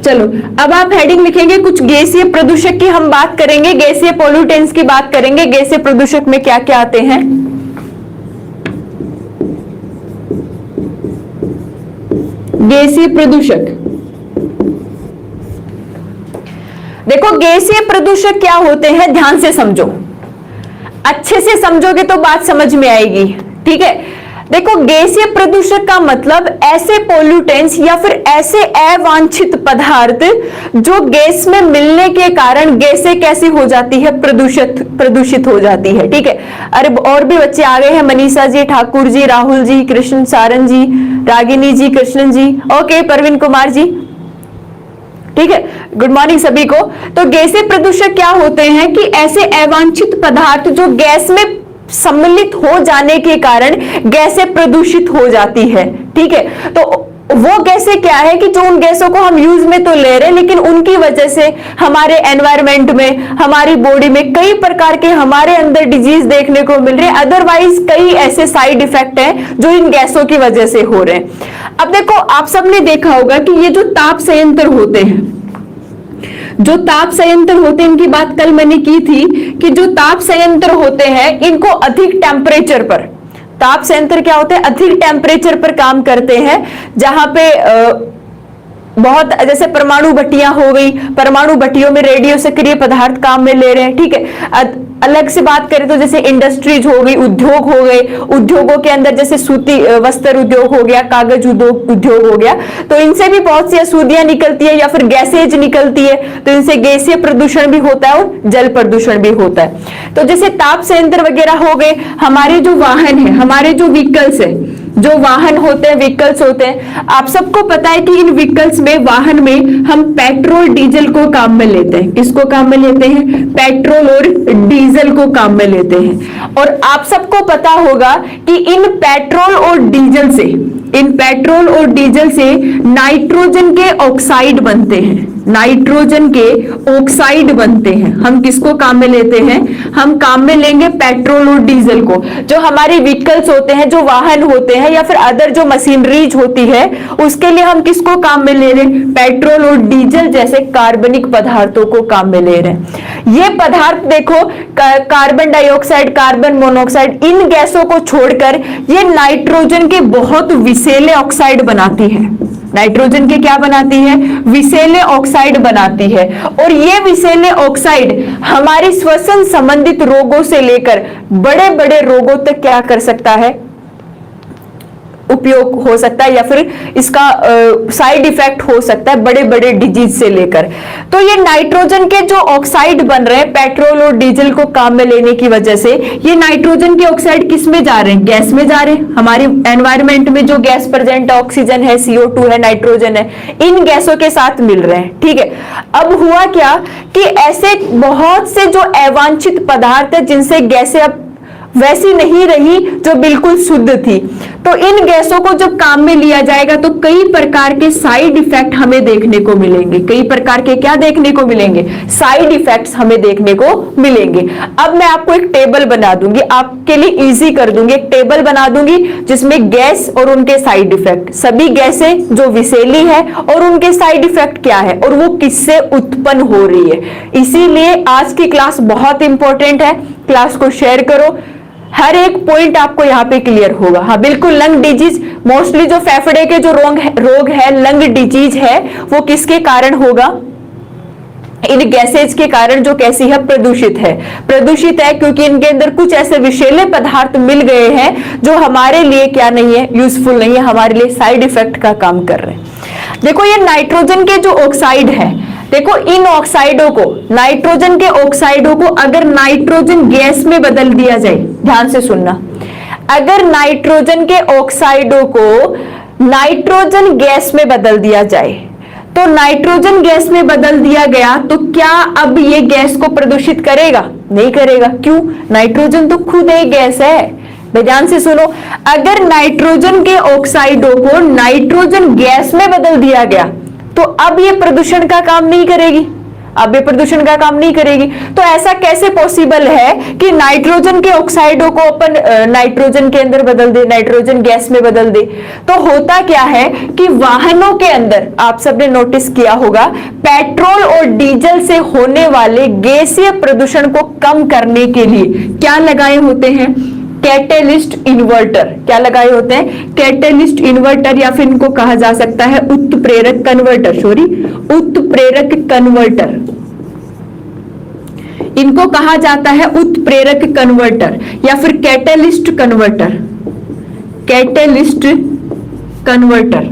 चलो अब आप हेडिंग लिखेंगे, कुछ गैसीय प्रदूषक की हम बात करेंगे, गैसीय पोल्यूटेंट्स की बात करेंगे। गैसीय प्रदूषक में क्या क्या आते हैं? गैसीय प्रदूषक, देखो गैसीय प्रदूषक क्या होते हैं, ध्यान से समझो, अच्छे से समझोगे तो बात समझ में आएगी, ठीक है। देखो गैसीय प्रदूषक का मतलब ऐसे पोल्यूटेंट्स या फिर ऐसे अवांछित पदार्थ जो गैस में मिलने के कारण गैसें कैसी हो जाती है, प्रदूषित हो जाती है, ठीक है। अरे और भी बच्चे आ गए हैं, मनीषा जी, ठाकुर जी, राहुल जी, कृष्ण सारन जी, रागिनी जी, कृष्णन जी, ओके, परवीन कुमार जी, ठीक है, गुड मॉर्निंग सभी को। तो गैसीय प्रदूषक क्या होते हैं कि ऐसे अवांछित पदार्थ जो गैस में सम्मिलित हो जाने के कारण गैसें प्रदूषित हो जाती है, ठीक है। तो वो गैसें क्या है कि जो उन गैसों को हम यूज में तो ले रहे हैं, लेकिन उनकी वजह से हमारे एनवायरमेंट में, हमारी बॉडी में कई प्रकार के हमारे अंदर डिजीज देखने को मिल रहे हैं। अदरवाइज कई ऐसे साइड इफेक्ट हैं जो इन गैसों की वजह से हो रहे हैं। अब देखो आप सबने देखा होगा कि ये जो ताप संयंत्र होते हैं, जो ताप संयंत्र होते हैं, इनकी बात कल मैंने की थी कि जो ताप संयंत्र होते हैं इनको अधिक टेम्परेचर पर, ताप संयंत्र क्या होते हैं, अधिक टेम्परेचर पर काम करते हैं, जहां पे बहुत, जैसे परमाणु भट्टियां हो गई, परमाणु भट्टियों में रेडियो सक्रिय पदार्थ काम में ले रहे हैं, ठीक है। अलग से बात करें तो जैसे इंडस्ट्रीज हो गई, उद्योग हो गए, उद्योगों के अंदर जैसे सूती वस्त्र उद्योग हो गया, कागज उद्योग हो गया, तो इनसे भी बहुत सी अशुद्धियां निकलती है या फिर गैसेज निकलती है, तो इनसे गैसीय प्रदूषण भी होता है और जल प्रदूषण भी होता है। तो जैसे ताप संयंत्र वगैरह हो गए, हमारे जो वाहन है, हमारे जो व्हीकल्स है, जो वाहन होते हैं, व्हीकल्स होते हैं, आप सबको पता है कि इन व्हीकल्स में, वाहन में हम पेट्रोल डीजल को काम में लेते हैं। किसको काम में लेते हैं? पेट्रोल और डीजल को काम में लेते हैं। और आप सबको पता होगा कि इन पेट्रोल और डीजल से, इन पेट्रोल और डीजल से नाइट्रोजन के ऑक्साइड बनते हैं, नाइट्रोजन के ऑक्साइड बनते हैं। हम किसको काम में लेते हैं? हम काम में लेंगे पेट्रोल और डीजल को। जो हमारे व्हीकल्स होते हैं, जो वाहन होते हैं या फिर अदर जो मशीनरीज होती है, उसके लिए हम किसको काम में ले रहे हैं? पेट्रोल और डीजल जैसे कार्बनिक पदार्थों को काम में ले रहे हैं। ये पदार्थ देखो, कार्बन डाइऑक्साइड, कार्बन मोनोऑक्साइड, इन गैसों को छोड़कर ये नाइट्रोजन के बहुत विषैले ऑक्साइड बनाती है। नाइट्रोजन के क्या बनाती है? विषैले ऑक्साइड बनाती है। और ये विषैले ऑक्साइड हमारी श्वसन संबंधित रोगों से लेकर बड़े बड़े रोगों तक क्या कर सकता है? उपयोग हो सकता है, या फिर इसका साइड इफेक्ट हो सकता है बड़े बड़े डिजीज से लेकर। तो ये नाइट्रोजन के जो ऑक्साइड बन रहे हैं पेट्रोल और डीजल को काम में लेने की वजह से, ये नाइट्रोजन के ऑक्साइड किस में जा रहे हैं? गैस में जा रहे हैं। हमारे एनवायरमेंट में जो गैस प्रेजेंट है, ऑक्सीजन है, CO2 है, नाइट्रोजन है, इन गैसों के साथ मिल रहे हैं, ठीक है। अब हुआ क्या कि ऐसे बहुत से जो अवांछित पदार्थ है जिनसे गैसें अब वैसी नहीं रही जो बिल्कुल शुद्ध थी, तो इन गैसों को जब काम में लिया जाएगा तो कई प्रकार के साइड इफेक्ट हमें देखने को मिलेंगे। कई प्रकार के क्या देखने को मिलेंगे? साइड इफेक्ट्स हमें देखने को मिलेंगे। अब मैं आपको एक टेबल बना दूंगी, आपके लिए इजी कर दूंगी, एक टेबल बना दूंगी जिसमें गैस और उनके साइड इफेक्ट, सभी गैसें जो विषैली है और उनके साइड इफेक्ट क्या है और वो किससे उत्पन्न हो रही है। इसीलिए आज की क्लास बहुत इंपॉर्टेंट है, क्लास को शेयर करो, हर एक पॉइंट आपको यहाँ पे क्लियर होगा। हाँ बिल्कुल, लंग डिजीज, मोस्टली जो फेफड़े के जो रोग है, लंग डिजीज है, वो किसके कारण होगा? इन गैसेज के कारण, जो कैसी है? प्रदूषित है। प्रदूषित है क्योंकि इनके अंदर कुछ ऐसे विषैले पदार्थ मिल गए हैं जो हमारे लिए क्या नहीं है? यूजफुल नहीं है, हमारे लिए साइड इफेक्ट का काम कर रहे हैं। देखो ये नाइट्रोजन के जो ऑक्साइड है, देखो इन ऑक्साइडों को, नाइट्रोजन के ऑक्साइडों को अगर नाइट्रोजन गैस में बदल दिया जाए, ध्यान से सुनना, अगर नाइट्रोजन के ऑक्साइडों को नाइट्रोजन गैस में बदल दिया जाए, तो नाइट्रोजन गैस में बदल दिया गया तो क्या अब ये गैस को प्रदूषित करेगा? नहीं करेगा। क्यों? नाइट्रोजन तो खुद एक गैस है। ध्यान से सुनो, अगर नाइट्रोजन के ऑक्साइडों को नाइट्रोजन गैस में बदल दिया गया तो अब ये प्रदूषण का काम नहीं करेगी। अब ये प्रदूषण का काम नहीं करेगी। तो ऐसा कैसे पॉसिबल है कि नाइट्रोजन के ऑक्साइडों को अपन नाइट्रोजन के अंदर बदल दे, नाइट्रोजन गैस में बदल दे? तो होता क्या है कि वाहनों के अंदर आप सबने नोटिस किया होगा, पेट्रोल और डीजल से होने वाले गैसीय प्रदूषण को कम करने के लिए क्या लगाए होते हैं? Catalyst inverter. क्या लगाए होते हैं? कैटेलिस्ट इन्वर्टर, या फिर इनको कहा जा सकता है उत्प्रेरक कन्वर्टर। सॉरी, उत्प्रेरक कन्वर्टर, इनको कहा जाता है उत्प्रेरक कन्वर्टर या फिर कैटेलिस्ट कन्वर्टर। कैटेलिस्ट कन्वर्टर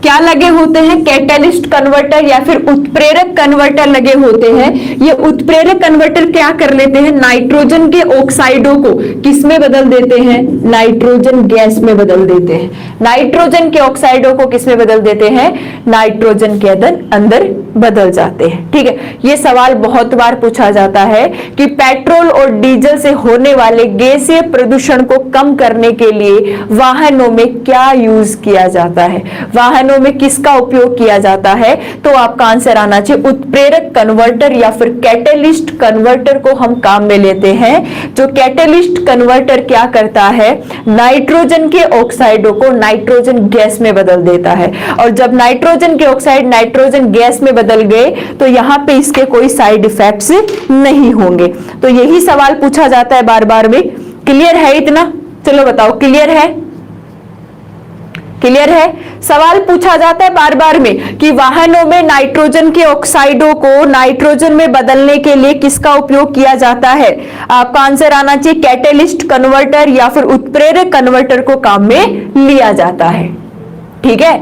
क्या लगे होते हैं? कैटेलिस्ट कन्वर्टर या फिर उत्प्रेरक कन्वर्टर लगे होते हैं। ये उत्प्रेरक कन्वर्टर क्या कर लेते हैं? नाइट्रोजन के ऑक्साइडों को किस में बदल देते हैं? नाइट्रोजन गैस में बदल देते हैं। नाइट्रोजन के ऑक्साइडों को किस में बदल देते हैं? नाइट्रोजन के अंदर बदल जाते हैं। ठीक है, ये सवाल बहुत बार पूछा जाता है कि पेट्रोल और डीजल से होने वाले गैसीय प्रदूषण को कम करने के लिए वाहनों में क्या यूज किया जाता है, वाहनों में किसका उपयोग किया जाता है? तो आपका आंसर आना चाहिए उत्प्रेरक कन्वर्टर या फिर कैटेलिस्ट कन्वर्टर को हम काम में लेते हैं। जो कैटेलिस्ट कन्वर्टर क्या करता है? नाइट्रोजन के ऑक्साइडों को नाइट्रोजन गैस में बदल देता है, और जब नाइट्रोजन के ऑक्साइड नाइट्रोजन गैस में बदल गए तो यहां पे इसके कोई साइड इफेक्ट्स नहीं होंगे। तो यही सवाल पूछा जाता है बार बार में। क्लियर है इतना? चलो बताओ, क्लियर है? क्लियर है? सवाल पूछा जाता है बार बार में कि वाहनों में नाइट्रोजन के ऑक्साइडों को नाइट्रोजन में बदलने के लिए किसका उपयोग किया जाता है? आपका आंसर आना चाहिए कैटेलिस्ट कन्वर्टर या फिर उत्प्रेरक कन्वर्टर को काम में लिया जाता है। ठीक है,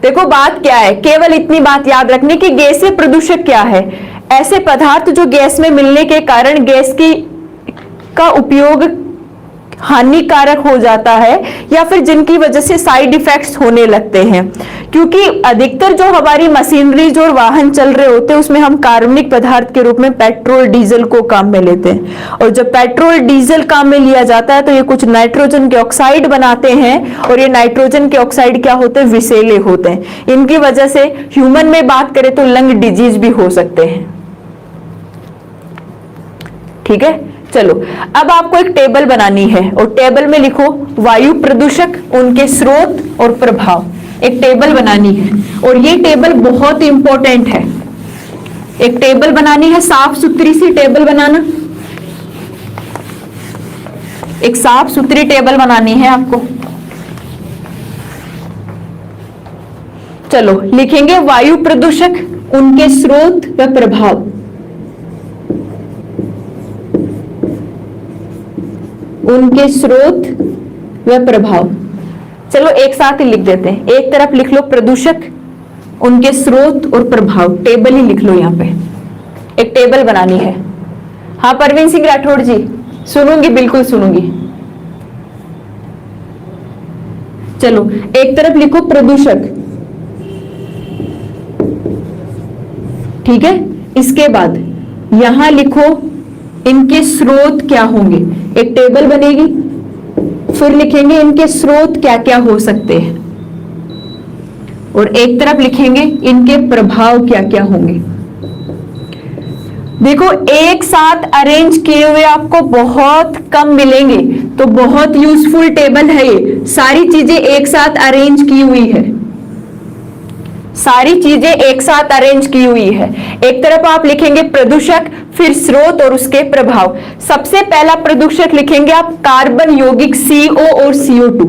देखो बात क्या है, केवल इतनी बात याद रखनी कि गैसीय प्रदूषक क्या है? ऐसे पदार्थ जो गैस में मिलने के कारण गैस का उपयोग हानिकारक हो जाता है या फिर जिनकी वजह से साइड इफेक्ट्स होने लगते हैं। क्योंकि अधिकतर जो हमारी मशीनरी जो वाहन चल रहे होते हैं उसमें हम कार्बनिक पदार्थ के रूप में पेट्रोल डीजल को काम में लेते हैं, और जब पेट्रोल डीजल काम में लिया जाता है तो ये कुछ नाइट्रोजन के ऑक्साइड बनाते हैं, और ये नाइट्रोजन के ऑक्साइड क्या होते हैं? विषैले होते हैं। इनकी वजह से ह्यूमन में बात करें तो लंग डिजीज भी हो सकते हैं। ठीक है, चलो अब आपको एक टेबल बनानी है और टेबल में लिखो वायु प्रदूषक, उनके स्रोत और प्रभाव। एक टेबल बनानी है और ये टेबल बहुत इंपॉर्टेंट है। एक टेबल बनानी है, साफ सुथरी सी टेबल बनाना, एक साफ सुथरी टेबल बनानी है आपको। चलो लिखेंगे वायु प्रदूषक, उनके स्रोत व प्रभाव। उनके स्रोत व प्रभाव। चलो एक साथ ही लिख देते हैं। एक तरफ लिख लो प्रदूषक, उनके स्रोत और प्रभाव, टेबल ही लिख लो। यहां पे एक टेबल बनानी है। हाँ परवीन सिंह राठौड़ जी, सुनूंगी, बिल्कुल सुनूंगी। चलो एक तरफ लिखो प्रदूषक, ठीक है। इसके बाद यहां लिखो इनके स्रोत क्या होंगे। एक टेबल बनेगी, फिर लिखेंगे इनके स्रोत क्या क्या हो सकते हैं, और एक तरफ लिखेंगे इनके प्रभाव क्या क्या होंगे। देखो एक साथ अरेंज किए हुए आपको बहुत कम मिलेंगे, तो बहुत यूजफुल टेबल है ये। सारी चीजें एक साथ अरेंज की हुई है, सारी चीजें एक साथ अरेंज की हुई है। एक तरफ आप लिखेंगे प्रदूषक, फिर स्रोत और उसके प्रभाव। सबसे पहला प्रदूषक लिखेंगे आप कार्बन यौगिक CO और CO2।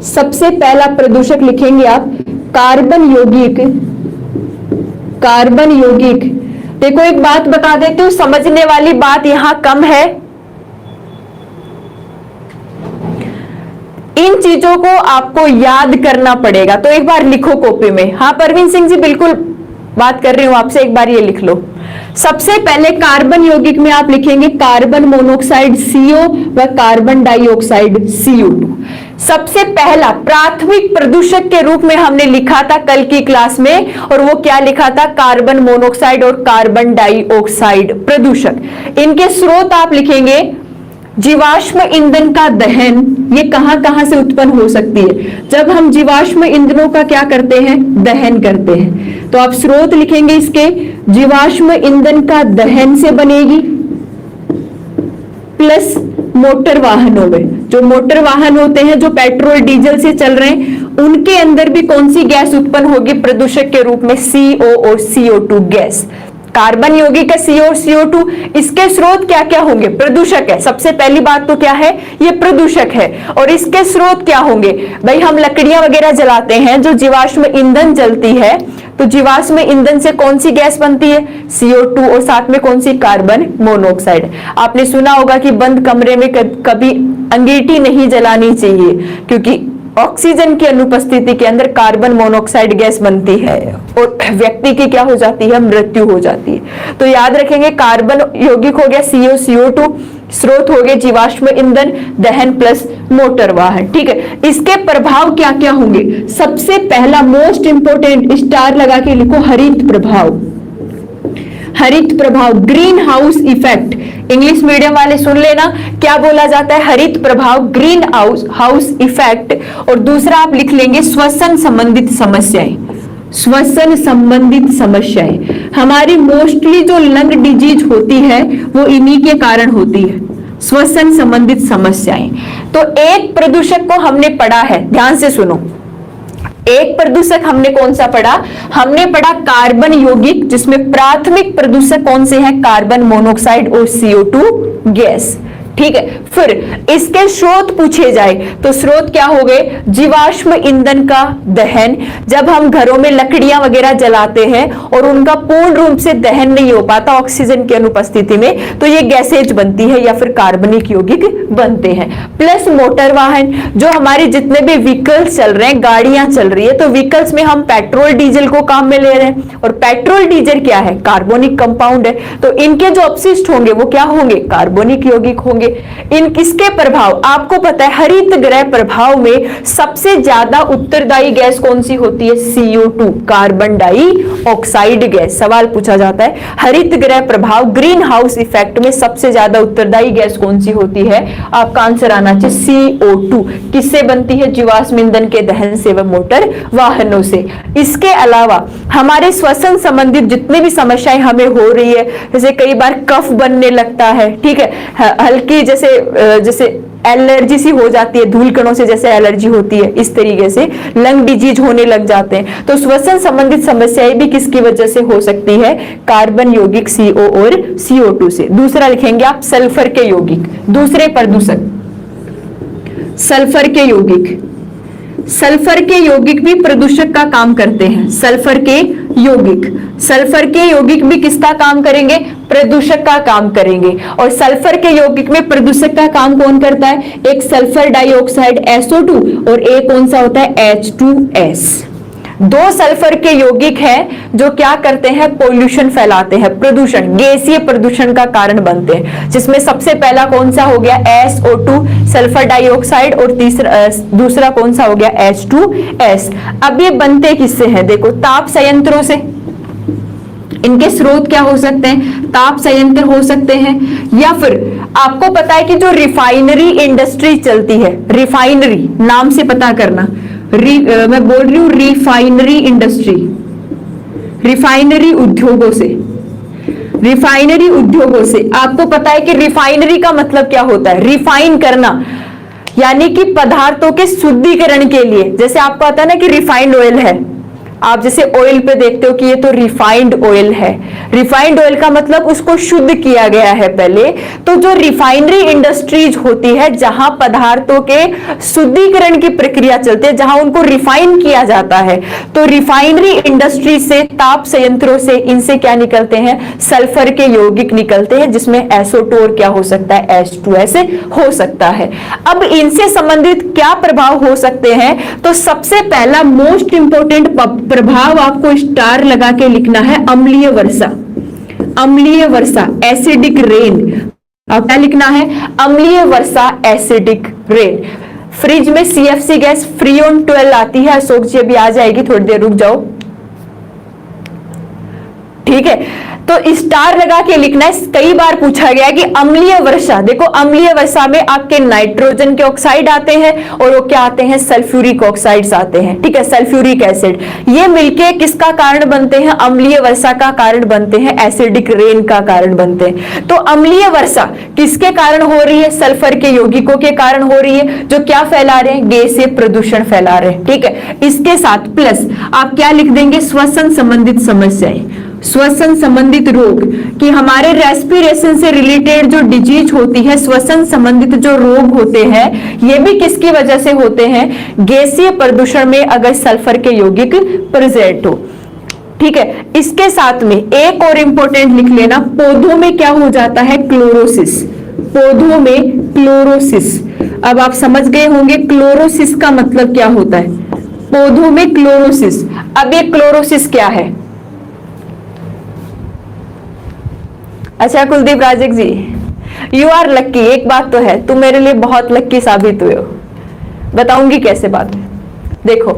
सबसे पहला प्रदूषक लिखेंगे आप कार्बन यौगिक। कार्बन यौगिक, देखो एक बात बता देती हूं, समझने वाली बात यहां कम है। इन चीजों को आपको याद करना पड़ेगा, तो एक बार लिखो कॉपी में। हाँ परवीन सिंह जी, बिल्कुल बात कर रही हूं आपसे, एक बार ये लिख लो। सबसे पहले कार्बन यौगिक में आप लिखेंगे कार्बन मोनोऑक्साइड CO व कार्बन डाइऑक्साइड CO2। सबसे पहला प्राथमिक प्रदूषक के रूप में हमने लिखा था कल की क्लास में, और वो क्या लिखा था? कार्बन मोनोऑक्साइड और कार्बन डाइऑक्साइड प्रदूषक। इनके स्रोत आप लिखेंगे जीवाश्म ईंधन का दहन। ये कहां से उत्पन्न हो सकती है? जब हम जीवाश्म ईंधनों का क्या करते हैं? दहन करते हैं। तो आप स्रोत लिखेंगे इसके, जीवाश्म ईंधन का दहन से बनेगी, प्लस मोटर वाहनों में, जो मोटर वाहन होते हैं जो पेट्रोल डीजल से चल रहे हैं, उनके अंदर भी कौन सी गैस उत्पन्न होगी प्रदूषक के रूप में? CO और CO2 गैस। कार्बन यौगिक है CO और CO2, इसके स्रोत क्या क्या होंगे? प्रदूषक है। सबसे पहली बात तो क्या है, ये प्रदूषक है। और इसके स्रोत क्या होंगे भाई? हम लकड़ियां वगैरह जलाते हैं, जो जीवाश्म ईंधन जलती है, तो जीवाश्म ईंधन से कौन सी गैस बनती है? CO2 और साथ में कौन सी? Carbon monoxide. आपने सुना होगा कि बंद कमरे में कभी अंगीठी नहीं जलानी चाहिए, क्योंकि ऑक्सीजन की अनुपस्थिति के अंदर कार्बन मोनोऑक्साइड गैस बनती है और व्यक्ति की क्या हो जाती है? मृत्यु हो जाती है। तो याद रखेंगे, कार्बन यौगिक हो गया CO CO2, स्रोत हो गए जीवाश्म ईंधन, दहन प्लस मोटर वाहन। ठीक है, इसके प्रभाव क्या क्या होंगे? सबसे पहला मोस्ट इंपोर्टेंट स्टार लगा के लिखो, हरित प्रभाव। हरित प्रभाव, green house effect. English medium वाले सुन लेना, क्या बोला जाता है? हरित प्रभाव, ग्रीन हाउस इफेक्ट। और दूसरा आप लिख लेंगे श्वसन संबंधित समस्याएं। श्वसन संबंधित समस्याएं, हमारी मोस्टली जो लंग डिजीज होती है वो इन्हीं के कारण होती है, श्वसन संबंधित समस्याएं। तो एक प्रदूषक को हमने पढ़ा है, ध्यान से सुनो, एक प्रदूषक हमने कौन सा पढ़ा? हमने पढ़ा कार्बन यौगिक, जिसमें प्राथमिक प्रदूषक कौन से हैं? कार्बन मोनोऑक्साइड और CO2 गैस। ठीक है, फिर इसके स्रोत पूछे जाए तो स्रोत क्या हो गए? जीवाश्म ईंधन का दहन। जब हम घरों में लकड़ियां वगैरह जलाते हैं और उनका पूर्ण रूप से दहन नहीं हो पाता ऑक्सीजन की अनुपस्थिति में, तो ये गैसेज बनती है या फिर कार्बनिक यौगिक बनते हैं। प्लस मोटर वाहन, जो हमारे जितने भी व्हीकल्स चल रहे हैं, गाड़ियां चल रही है, तो व्हीकल्स में हम पेट्रोल डीजल को काम में ले रहे हैं, और पेट्रोल डीजल क्या है? कार्बनिक कंपाउंड है। तो इनके जो अपशिष्ट होंगे वो क्या होंगे? कार्बनिक यौगिक होंगे। इन किसके प्रभाव? आपको पता है हरित गृह प्रभाव में सबसे ज्यादा उत्तरदायी गैस कौन सी होती है? CO2, carbon dioxide gas. सवाल पूछा जाता है, हरित गृह प्रभाव, ग्रीन हाउस इफेक्ट में सबसे ज्यादा उत्तरदायी गैस कौन सी होती है? आपका आंसर आना चाहिए CO2। किससे बनती है? जीवाश्म ईंधन के दहन से व मोटर वाहनों से। इसके अलावा हमारे श्वसन संबंधित जितनी भी समस्याएं हमें हो रही है, जैसे कई बार कफ बनने लगता है, ठीक है, हल्की जैसे एलर्जी सी हो जाती है, धूल कणों से जैसे एलर्जी होती है, इस तरीके से लंग डिजीज होने लग जाते हैं। तो श्वसन संबंधित समस्याएं भी किसकी वजह से हो सकती है? कार्बन यौगिक CO और CO2 से। दूसरा लिखेंगे आप सल्फर के यौगिक, दूसरे प्रदूषक सल्फर के यौगिक। सल्फर के यौगिक भी प्रदूषक का काम करते हैं। सल्फर के यौगिक भी किसका काम करेंगे? प्रदूषक का काम करेंगे। और सल्फर के यौगिक में प्रदूषक का काम कौन करता है? एक सल्फर डाइऑक्साइड SO2 और एक कौन सा होता है? H2S। दो सल्फर के यौगिक हैं जो क्या करते हैं? पोल्यूशन फैलाते हैं, प्रदूषण, गैसीय प्रदूषण का कारण बनते हैं। जिसमें सबसे पहला कौन सा हो गया? SO2 सल्फर डाइऑक्साइड, और दूसरा कौन सा हो गया? H2S। अब ये बनते किससे हैं? देखो, ताप संयंत्रों से। इनके स्रोत क्या हो सकते हैं? ताप संयंत्र हो सकते हैं, या फिर आपको पता है कि जो रिफाइनरी इंडस्ट्री चलती है, रिफाइनरी नाम से पता करना, मैं बोल रही हूं रिफाइनरी इंडस्ट्री, रिफाइनरी उद्योगों से। आपको पता है कि रिफाइनरी का मतलब क्या होता है? रिफाइन करना, यानी कि पदार्थों के शुद्धिकरण के लिए। जैसे आपको पता है ना कि रिफाइंड ऑयल है, आप जैसे ऑयल पे देखते हो कि ये तो रिफाइंड ऑयल है। रिफाइंड ऑयल का मतलब उसको शुद्ध किया गया है पहले। तो जो रिफाइनरी इंडस्ट्रीज होती है, जहां पदार्थों के शुद्धिकरण की प्रक्रिया चलती है, जहां उनको रिफाइन किया जाता है, तो रिफाइनरी इंडस्ट्री से, ताप संयंत्रों से, इनसे क्या निकलते हैं? सल्फर के यौगिक निकलते हैं, जिसमें SO2 और क्या हो सकता है? H2S हो सकता है। अब इनसे संबंधित क्या प्रभाव हो सकते हैं? तो सबसे पहला मोस्ट इंपोर्टेंट प्रभाव आपको स्टार लगा के लिखना है, अम्लीय वर्षा। अम्लीय वर्षा, एसिडिक रेन। अब क्या लिखना है? अम्लीय वर्षा, एसिडिक रेन। फ्रिज में CFC गैस फ्रीऑन 12 आती है, अशोक जी अभी आ जाएगी, थोड़ी देर रुक जाओ, ठीक है। तो स्टार लगा के लिखना है। कई बार पूछा गया कि अम्लीय वर्षा, देखो अम्लीय वर्षा में आपके नाइट्रोजन के ऑक्साइड आते हैं और वो क्या आते हैं, सल्फ्यूरिक ऑक्साइड्स आते हैं, ठीक है, सल्फ्यूरिक एसिड। ये मिलके किसका कारण बनते हैं, अम्लीय वर्षा का कारण बनते हैं, एसिडिक रेन का कारण बनते हैं। तो अम्लीय वर्षा किसके कारण हो रही है, सल्फर के यौगिकों के कारण हो रही है, जो क्या फैला रहे हैं, गैसीय प्रदूषण फैला रहे हैं, ठीक है। इसके साथ प्लस आप क्या लिख देंगे, श्वसन संबंधित समस्याएं, श्वसन संबंधित रोग, कि हमारे रेस्पिरेशन से रिलेटेड जो डिजीज होती है, श्वसन संबंधित जो रोग होते हैं, ये भी किसकी वजह से होते हैं, गैसीय प्रदूषण में अगर सल्फर के यौगिक प्रेजेंट हो, ठीक है। इसके साथ में एक और इंपॉर्टेंट लिख लेना, पौधों में क्या हो जाता है, क्लोरोसिस, पौधों में क्लोरोसिस। अब आप समझ गए होंगे क्लोरोसिस का मतलब क्या होता है, पौधों में क्लोरोसिस। अब ये क्लोरोसिस क्या है, अच्छा कुलदीप राजक जी, यू आर लक्की, एक बात तो है, तुम मेरे लिए बहुत लक्की साबित हुए हो। बताऊंगी कैसे बात। देखो,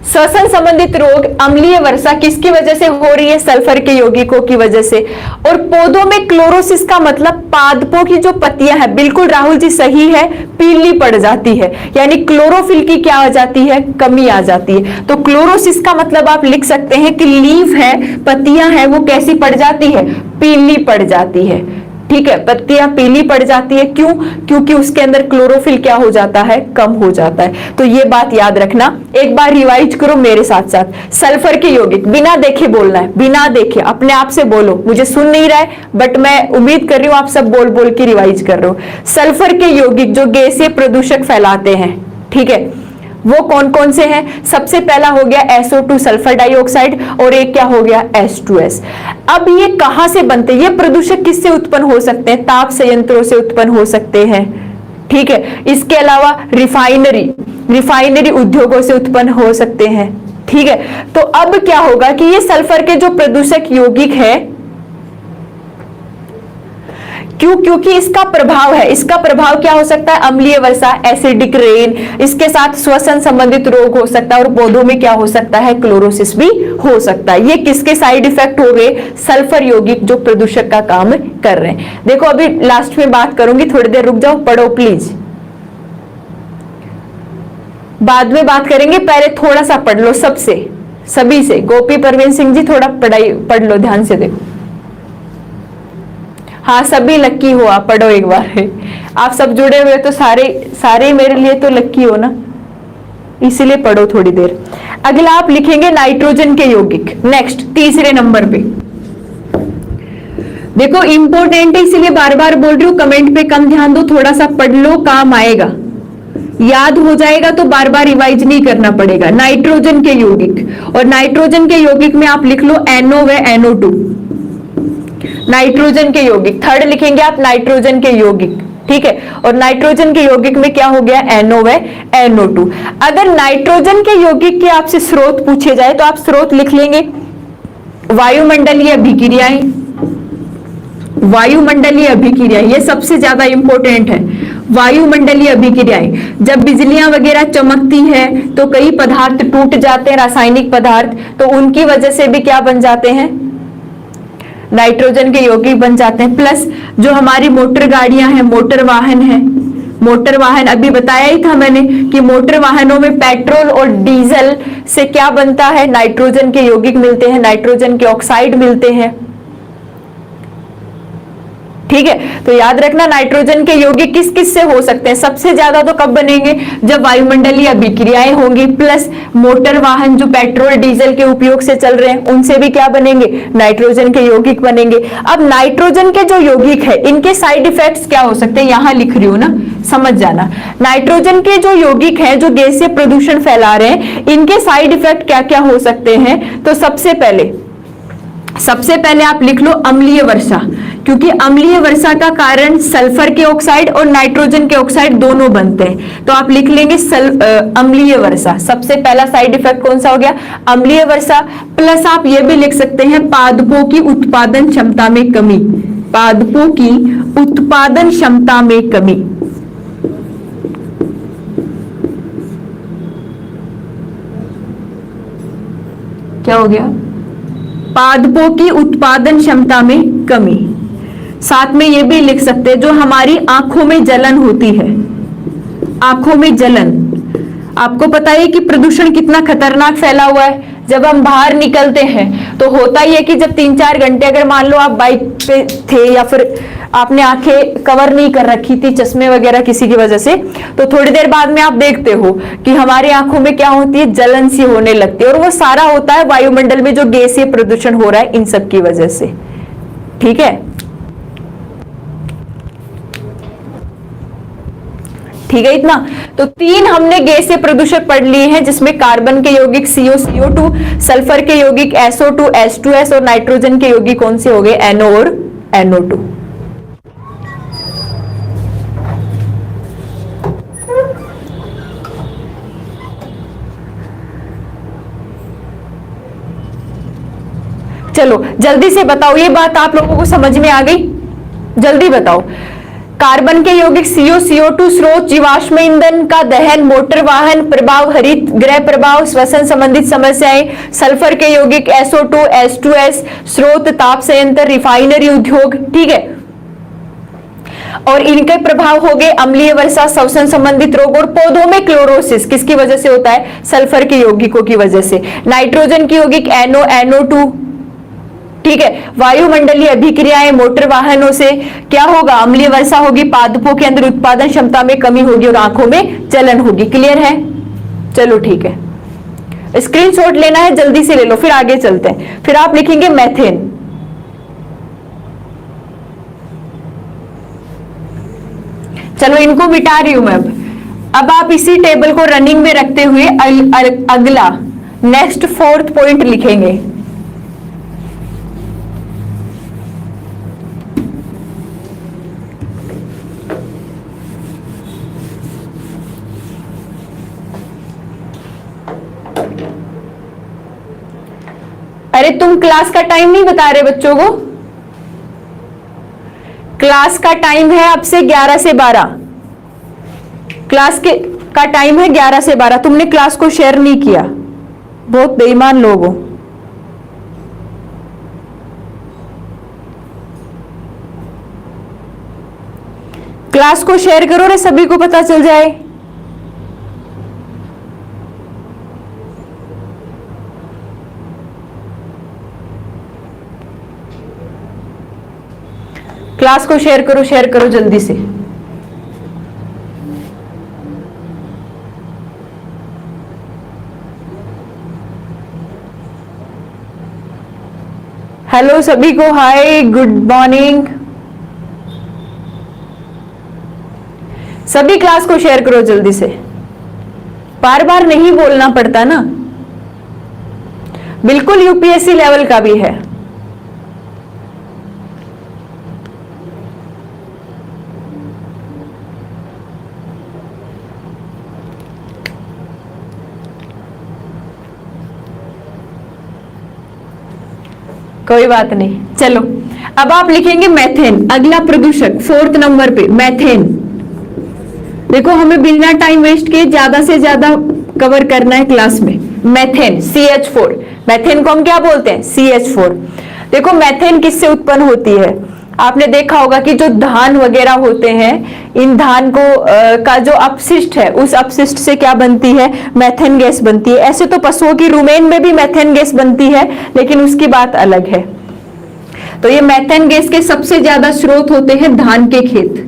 श्वसन संबंधित रोग, अम्लीय वर्षा किसकी वजह से हो रही है, सल्फर के यौगिकों की वजह से। और पौधों में क्लोरोसिस का मतलब पादपों की जो पत्तियां हैं, बिल्कुल राहुल जी सही है, पीली पड़ जाती है, यानी क्लोरोफिल की क्या आ जाती है, कमी आ जाती है। तो क्लोरोसिस का मतलब आप लिख सकते हैं कि लीफ है, पत्तियां हैं, वो कैसी पड़ जाती है, पीली पड़ जाती है, ठीक है, पत्तियां पीली पड़ जाती है। क्यों, क्योंकि उसके अंदर क्लोरोफिल क्या हो जाता है, कम हो जाता है। तो ये बात याद रखना, एक बार रिवाइज करो मेरे साथ साथ। सल्फर के यौगिक बिना देखे बोलना है, बिना देखे अपने आप से बोलो, मुझे सुन नहीं रहा है बट मैं उम्मीद कर रही हूं आप सब बोल बोल के रिवाइज कर रहे हो। सल्फर के यौगिक जो गैसीय प्रदूषक फैलाते हैं, ठीक है, वो कौन कौन से हैं, सबसे पहला हो गया SO2 सल्फर डाइऑक्साइड, और एक क्या हो गया, H2S। अब ये कहां से बनते हैं, ये प्रदूषक किससे उत्पन्न हो सकते हैं, ताप संयंत्रों से उत्पन्न हो सकते हैं, ठीक है। इसके अलावा रिफाइनरी उद्योगों से उत्पन्न हो सकते हैं, ठीक है। तो अब क्या होगा कि ये सल्फर के जो प्रदूषक यौगिक है, क्योंकि इसका प्रभाव है, इसका प्रभाव क्या हो सकता है, अम्लीय वर्षा, एसिडिक रेन, इसके साथ श्वसन संबंधित रोग हो सकता है, और पौधों में क्या हो सकता है, क्लोरोसिस भी हो सकता है। ये किसके साइड इफेक्ट हो गए, सल्फर यौगिक जो प्रदूषक का काम कर रहे हैं। देखो अभी लास्ट में बात करूंगी, थोड़ी देर रुक जाओ, पढ़ो प्लीज, बाद में बात करेंगे, पहले थोड़ा सा पढ़ लो सबसे, सभी से। गोपी परवीन सिंह जी थोड़ा पढ़ लो, ध्यान से देखो। हाँ सभी लक्की हो, आप पढ़ो एक बार, आप सब जुड़े हुए तो सारे मेरे लिए तो लक्की हो ना, इसीलिए पढ़ो थोड़ी देर। अगला आप लिखेंगे नाइट्रोजन के यौगिक, नेक्स्ट तीसरे नंबर पे। देखो इंपॉर्टेंट है, इसीलिए बार बार बोल रही हूं, कमेंट पे कम ध्यान दो, थोड़ा सा पढ़ लो, काम आएगा, याद हो जाएगा तो बार बार रिवाइज नहीं करना पड़ेगा। नाइट्रोजन के यौगिक, और नाइट्रोजन के यौगिक में आप लिख लो NO व NO2, नाइट्रोजन के यौगिक। थर्ड लिखेंगे आप नाइट्रोजन के यौगिक, ठीक है। और नाइट्रोजन के यौगिक में क्या हो गया, NO व NO2। अगर नाइट्रोजन के यौगिक के आपसे स्रोत पूछे जाए तो आप स्रोत लिख लेंगे वायुमंडलीय अभिक्रियाएं, वायुमंडलीय अभिक्रियाएं, ये सबसे ज्यादा इंपॉर्टेंट है। वायुमंडलीय अभिक्रियाएं, जब बिजलियां वगैरह चमकती है तो कई पदार्थ टूट जाते हैं, रासायनिक पदार्थ, तो उनकी वजह से भी क्या बन जाते हैं, नाइट्रोजन के यौगिक बन जाते हैं। प्लस जो हमारी मोटर गाड़ियां हैं, मोटर वाहन है, मोटर वाहन अभी बताया ही था मैंने कि मोटर वाहनों में पेट्रोल और डीजल से क्या बनता है, नाइट्रोजन के यौगिक मिलते हैं, नाइट्रोजन के ऑक्साइड मिलते हैं, ठीक है। तो याद रखना नाइट्रोजन के यौगिक किस किस से हो सकते हैं, सबसे ज्यादा तो कब बनेंगे, जब वायुमंडलीय अभिक्रियाएं होंगी, प्लस मोटर वाहन जो पेट्रोल डीजल के उपयोग से चल रहे हैं उनसे भी क्या बनेंगे, नाइट्रोजन के यौगिक बनेंगे। अब नाइट्रोजन के जो यौगिक है इनके साइड इफेक्ट्स क्या हो सकते हैं, यहां लिख रही हूं ना, समझ जाना। नाइट्रोजन के जो यौगिक हैं जो गैसीय प्रदूषण फैला रहे हैं, इनके साइड इफेक्ट क्या क्या हो सकते हैं। तो सबसे पहले आप लिख लो अम्लीय वर्षा, क्योंकि अम्लीय वर्षा का कारण सल्फर के ऑक्साइड और नाइट्रोजन के ऑक्साइड दोनों बनते हैं। तो आप लिख लेंगे अम्लीय वर्षा, सबसे पहला साइड इफेक्ट कौन सा हो गया, अम्लीय वर्षा। प्लस आप ये भी लिख सकते हैं पादपों की उत्पादन क्षमता में कमी, पादपों की उत्पादन क्षमता में कमी। क्या हो गया, पादपों की उत्पादन क्षमता में कमी। साथ में ये भी लिख सकते हैं जो हमारी आंखों में जलन होती है, आंखों में जलन। आपको पता है कि प्रदूषण कितना खतरनाक फैला हुआ है। जब हम बाहर निकलते हैं तो होता ही है कि जब 3-4 घंटे अगर मान लो आप बाइक पे थे या फिर आपने आंखें कवर नहीं कर रखी थी चश्मे वगैरह किसी की वजह से, तो थोड़ी देर बाद में आप देखते हो कि हमारी आंखों में क्या होती है, जलन सी होने लगती है। और वो सारा होता है वायुमंडल में जो गैसीय प्रदूषण हो रहा है इन सब की वजह से। ठीक है, ठीक है इतना। तो 3 हमने गैसीय प्रदूषक पढ़ लिए हैं, जिसमें कार्बन के यौगिक CO CO2, सल्फर के यौगिक SO2 H2S और नाइट्रोजन के यौगिक कौन से हो गए, NO और NO2। चलो जल्दी से बताओ, ये बात आप लोगों को समझ में आ गई? जल्दी बताओ। कार्बन के यौगिक CO CO2 स्रोत जीवाश्म ईंधन का दहन, मोटर वाहन प्रभाव, हरित गृह प्रभाव, श्वसन संबंधित समस्याएं। सल्फर के यौगिक SO2 H2S स्रोत ताप संयंत्र, रिफाइनरी उद्योग। ठीक है, और इनके प्रभाव हो गए अम्लीय वर्षा, श्वसन संबंधित रोग और पौधों में क्लोरोसिस किसकी वजह से होता है, सल्फर के यौगिकों की वजह से। नाइट्रोजन के यौगिक NO NO2। ठीक है, वायुमंडलीय अभिक्रियाएं, मोटर वाहनों से क्या होगा, अम्लीय वर्षा होगी, पादपों के अंदर उत्पादन क्षमता में कमी होगी और आंखों में जलन होगी। क्लियर है? चलो ठीक है, स्क्रीनशॉट लेना है जल्दी से ले लो, फिर आगे चलते हैं। फिर आप लिखेंगे मेथेन। चलो इनको मिटा रही हूं मैं। अब आप इसी टेबल को रनिंग में रखते हुए अगला नेक्स्ट 4th पॉइंट लिखेंगे। अरे तुम क्लास का टाइम नहीं बता रहे बच्चों को? क्लास का टाइम है अब से 11 से 12। क्लास के का टाइम है 11 से 12। तुमने क्लास को शेयर नहीं किया, बहुत बेईमान लोग हो। क्लास को शेयर करो रे, सभी को पता चल जाए। क्लास को शेयर करो जल्दी से। हेलो सभी को, हाय गुड मॉर्निंग। सभी क्लास को शेयर करो जल्दी से, बार बार नहीं बोलना पड़ता ना। बिल्कुल यूपीएससी लेवल का भी है। कोई बात नहीं, चलो अब आप लिखेंगे मेथेन। अगला प्रदूषक 4th नंबर पे मेथेन। देखो हमें बिना टाइम वेस्ट किए ज्यादा से ज्यादा कवर करना है क्लास में। मेथेन CH4, मेथेन को हम क्या बोलते हैं, CH4। देखो मेथेन किससे उत्पन्न होती है? आपने देखा होगा कि जो धान वगैरह होते हैं, इन धान को का जो अपशिष्ट है, उस अपशिष्ट से क्या बनती है, मेथेन गैस बनती है। ऐसे तो पशुओं की रुमेन में भी मेथेन गैस बनती है, लेकिन उसकी बात अलग है। तो ये मेथेन गैस के सबसे ज्यादा स्रोत होते हैं धान के खेत।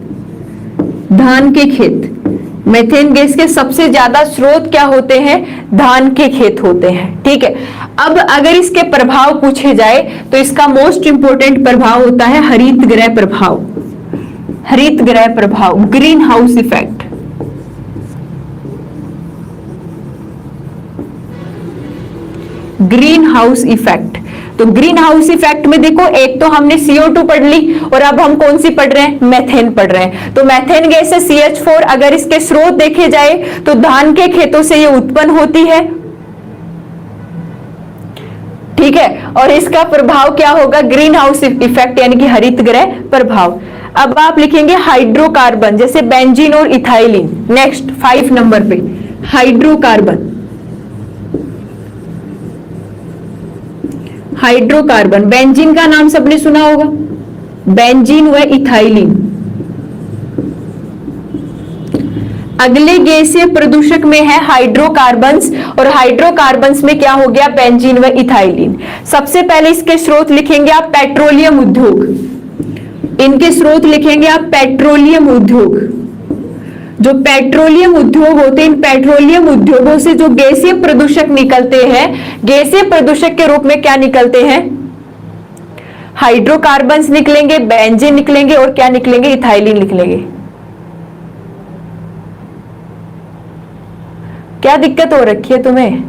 धान के खेत मेथेन गैस के सबसे ज्यादा स्रोत क्या होते हैं, धान के खेत होते हैं। ठीक है, अब अगर इसके प्रभाव पूछे जाए तो इसका मोस्ट इंपोर्टेंट प्रभाव होता है हरित गृह प्रभाव। हरित गृह प्रभाव, green house effect. Green house effect. तो ग्रीन हाउस इफेक्ट में देखो, एक तो हमने CO2 पढ़ ली और अब हम कौन सी पढ़ रहे हैं, मेथेन पढ़ रहे हैं। तो मेथेन गैस है CH4। अगर इसके स्रोत देखे जाए तो धान के खेतों से ये उत्पन्न होती है। ठीक है, और इसका प्रभाव क्या होगा, ग्रीन हाउस इफेक्ट यानी कि हरित गृह प्रभाव। अब आप लिखेंगे हाइड्रोकार्बन, जैसे बेंजीन और इथाइलिन। नेक्स्ट 5 नंबर पे हाइड्रोकार्बन। हाइड्रोकार्बन, बेंजीन का नाम सबने सुना होगा, बेंजीन व इथाइलिन। अगले गैसीय प्रदूषक में है हाइड्रोकार्बन्स, और हाइड्रोकार्बन्स में क्या हो गया, बेंजीन व इथाइलिन। सबसे पहले इसके स्रोत लिखेंगे आप पेट्रोलियम उद्योग, इनके स्रोत लिखेंगे आप पेट्रोलियम उद्योग। जो पेट्रोलियम उद्योग होते हैं, इन पेट्रोलियम उद्योगों से जो गैसीय प्रदूषक निकलते हैं, गैसीय प्रदूषक के रूप में क्या निकलते हैं, हाइड्रोकार्बन्स निकलेंगे, बेंजीन निकलेंगे, और क्या निकलेंगे, इथाइलिन निकलेंगे। क्या दिक्कत हो रखी है तुम्हें?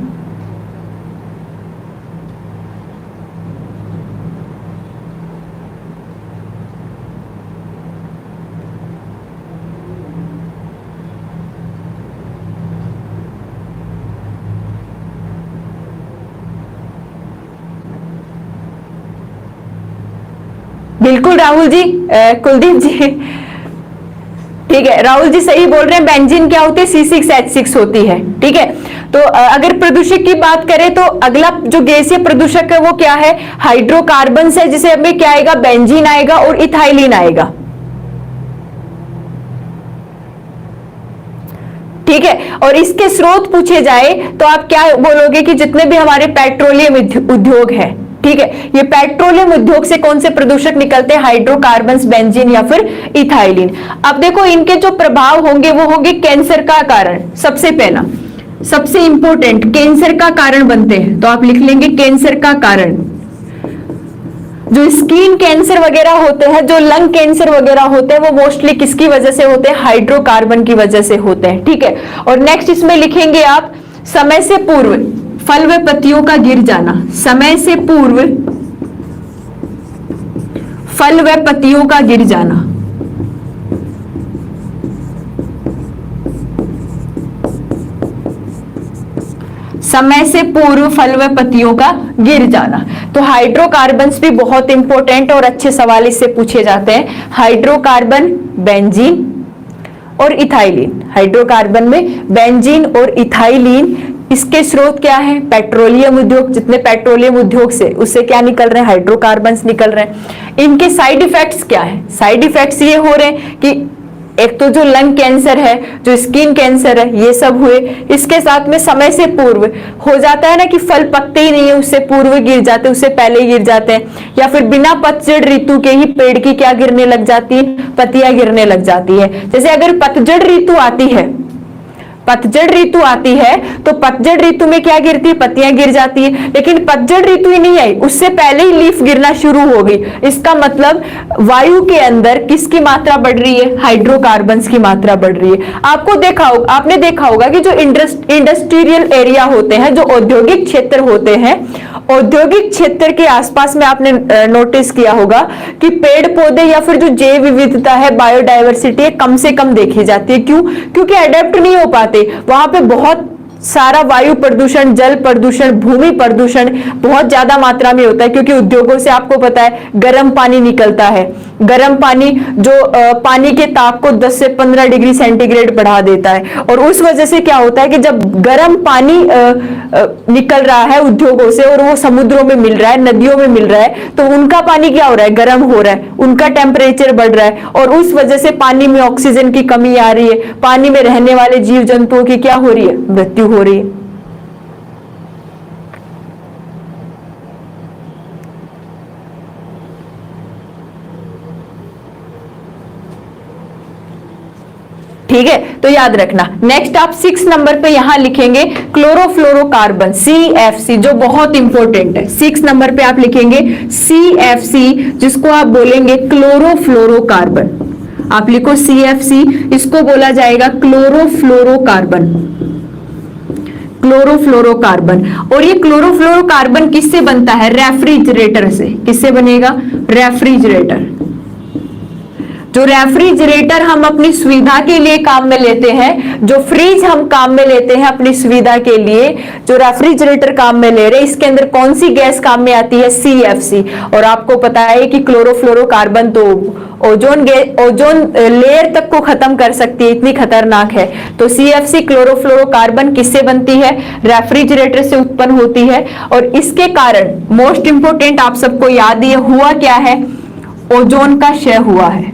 बिल्कुल राहुल जी, कुलदीप जी, ठीक है, राहुल जी सही बोल रहे हैं। बेंजीन क्या होती है, C6H6 होती है, ठीक है। तो अगर प्रदूषक की बात करें तो अगला जो गैसीय प्रदूषक है वो क्या है, हाइड्रोकार्बन्स है, जिसे हमें क्या आएगा, बेंजीन आएगा और इथाइलिन आएगा, ठीक है। और इसके स्रोत पूछे जाए तो आप क्या बोलोगे कि जितने भी हमारे पेट्रोलियम उद्योग है, ठीक है, ये पेट्रोलियम उद्योग से कौन से प्रदूषक निकलते हैं, हाइड्रोकार्बन्स, बेंजीन या फिर इथाइलिन। अब देखो इनके जो प्रभाव होंगे वो होंगे कैंसर का कारण। सबसे पहला, सबसे इंपॉर्टेंट, कैंसर का कारण बनते हैं, तो आप लिख लेंगे कैंसर का कारण। जो स्किन कैंसर वगैरह होते हैं, जो लंग कैंसर वगैरह होते हैं, वो मोस्टली किसकी वजह से होते हैं, हाइड्रोकार्बन की वजह से होते हैं, ठीक है। और नेक्स्ट इसमें लिखेंगे आप समय से पूर्व फल व पत्तियों का गिर जाना, समय से पूर्व फल व पत्तियों का गिर जाना। समय से पूर्व फल व पत्तियों का गिर जाना। तो हाइड्रोकार्बन्स भी बहुत इंपॉर्टेंट और अच्छे सवाल इससे पूछे जाते हैं। हाइड्रोकार्बन, बेंजीन और इथाइलिन। हाइड्रोकार्बन में बेंजीन और इथाइलिन, इसके स्रोत क्या है, पेट्रोलियम उद्योग। जितने पेट्रोलियम उद्योग से उससे क्या निकल रहे हैं, हाइड्रोकार्बन्स निकल रहे हैं। इनके साइड इफेक्ट्स क्या है, साइड इफेक्ट्स ये हो रहे हैं कि एक तो जो लंग कैंसर है, जो स्किन कैंसर है, ये सब हुए। इसके साथ में समय से पूर्व हो जाता है ना कि फल पकते ही नहीं है, उससे पूर्व गिर जाते हैं, उससे पहले गिर जाते हैं, या फिर बिना पतझड़ ऋतु के ही पेड़ की क्या गिरने लग जाती है, पत्तियां गिरने लग जाती है। जैसे अगर पतझड़ ऋतु आती है, पतझड़ ऋतु आती है तो पतझड़ ऋतु में क्या गिरती है, पत्तियां गिर जाती है। लेकिन पतझड़ ऋतु ही नहीं आई, उससे पहले ही लीफ गिरना शुरू हो गई। इसका मतलब वायु के अंदर किसकी मात्रा बढ़ रही है, हाइड्रोकार्बन्स की मात्रा बढ़ रही है। आपने देखा होगा कि जो इंडस्ट्रियल एरिया होते हैं, जो औद्योगिक क्षेत्र होते हैं, औद्योगिक क्षेत्र के आसपास में आपने नोटिस किया होगा कि पेड़ पौधे या फिर जो जैव विविधता है, बायोडायवर्सिटी है, कम से कम देखी जाती है। क्यों? क्योंकि अडेप्ट नहीं हो पाते। वहां पे बहुत सारा वायु प्रदूषण, जल प्रदूषण, भूमि प्रदूषण बहुत ज्यादा मात्रा में होता है, क्योंकि उद्योगों से आपको पता है गर्म पानी निकलता है। गर्म पानी जो पानी के ताप को 10 से 15 डिग्री सेंटीग्रेड बढ़ा देता है, और उस वजह से क्या होता है कि जब गर्म पानी निकल रहा है उद्योगों से और वो समुद्रों में मिल रहा है, नदियों में मिल रहा है, तो उनका पानी क्या हो रहा है, गर्म हो रहा है, उनका टेम्परेचर बढ़ रहा है, और उस वजह से पानी में ऑक्सीजन की कमी आ रही है, पानी में रहने वाले जीव जंतुओं की क्या हो रही है, मृत्यु हो रही है। ठीक है, तो याद रखना। नेक्स्ट आप 6 नंबर पे यहां लिखेंगे क्लोरोफ्लोरोकार्बन, CFC, जो बहुत इंपॉर्टेंट है। 6 नंबर पे आप लिखेंगे CFC, जिसको आप बोलेंगे क्लोरोफ्लोरोकार्बन। आप लिखो CFC, इसको बोला जाएगा क्लोरोफ्लोरोकार्बन, क्लोरोफ्लोरोकार्बन। और ये क्लोरोफ्लोरोकार्बन किससे बनता है, रेफ्रिजरेटर से। किससे बनेगा, रेफ्रिजरेटर। जो रेफ्रिजरेटर हम अपनी सुविधा के लिए काम में लेते हैं, जो फ्रिज हम काम में लेते हैं अपनी सुविधा के लिए, जो रेफ्रिजरेटर काम में ले रहे हैं, इसके अंदर कौन सी गैस काम में आती है, CFC। और आपको पता है कि क्लोरोफ्लोरोकार्बन तो ओजोन लेयर तक को खत्म कर सकती है, इतनी खतरनाक है। तो CFC क्लोरोफ्लोरोकार्बन किससे बनती है? रेफ्रिजरेटर से उत्पन्न होती है। और इसके कारण मोस्ट इंपोर्टेंट आप सबको याद ही हुआ क्या है? ओजोन का क्षय हुआ है।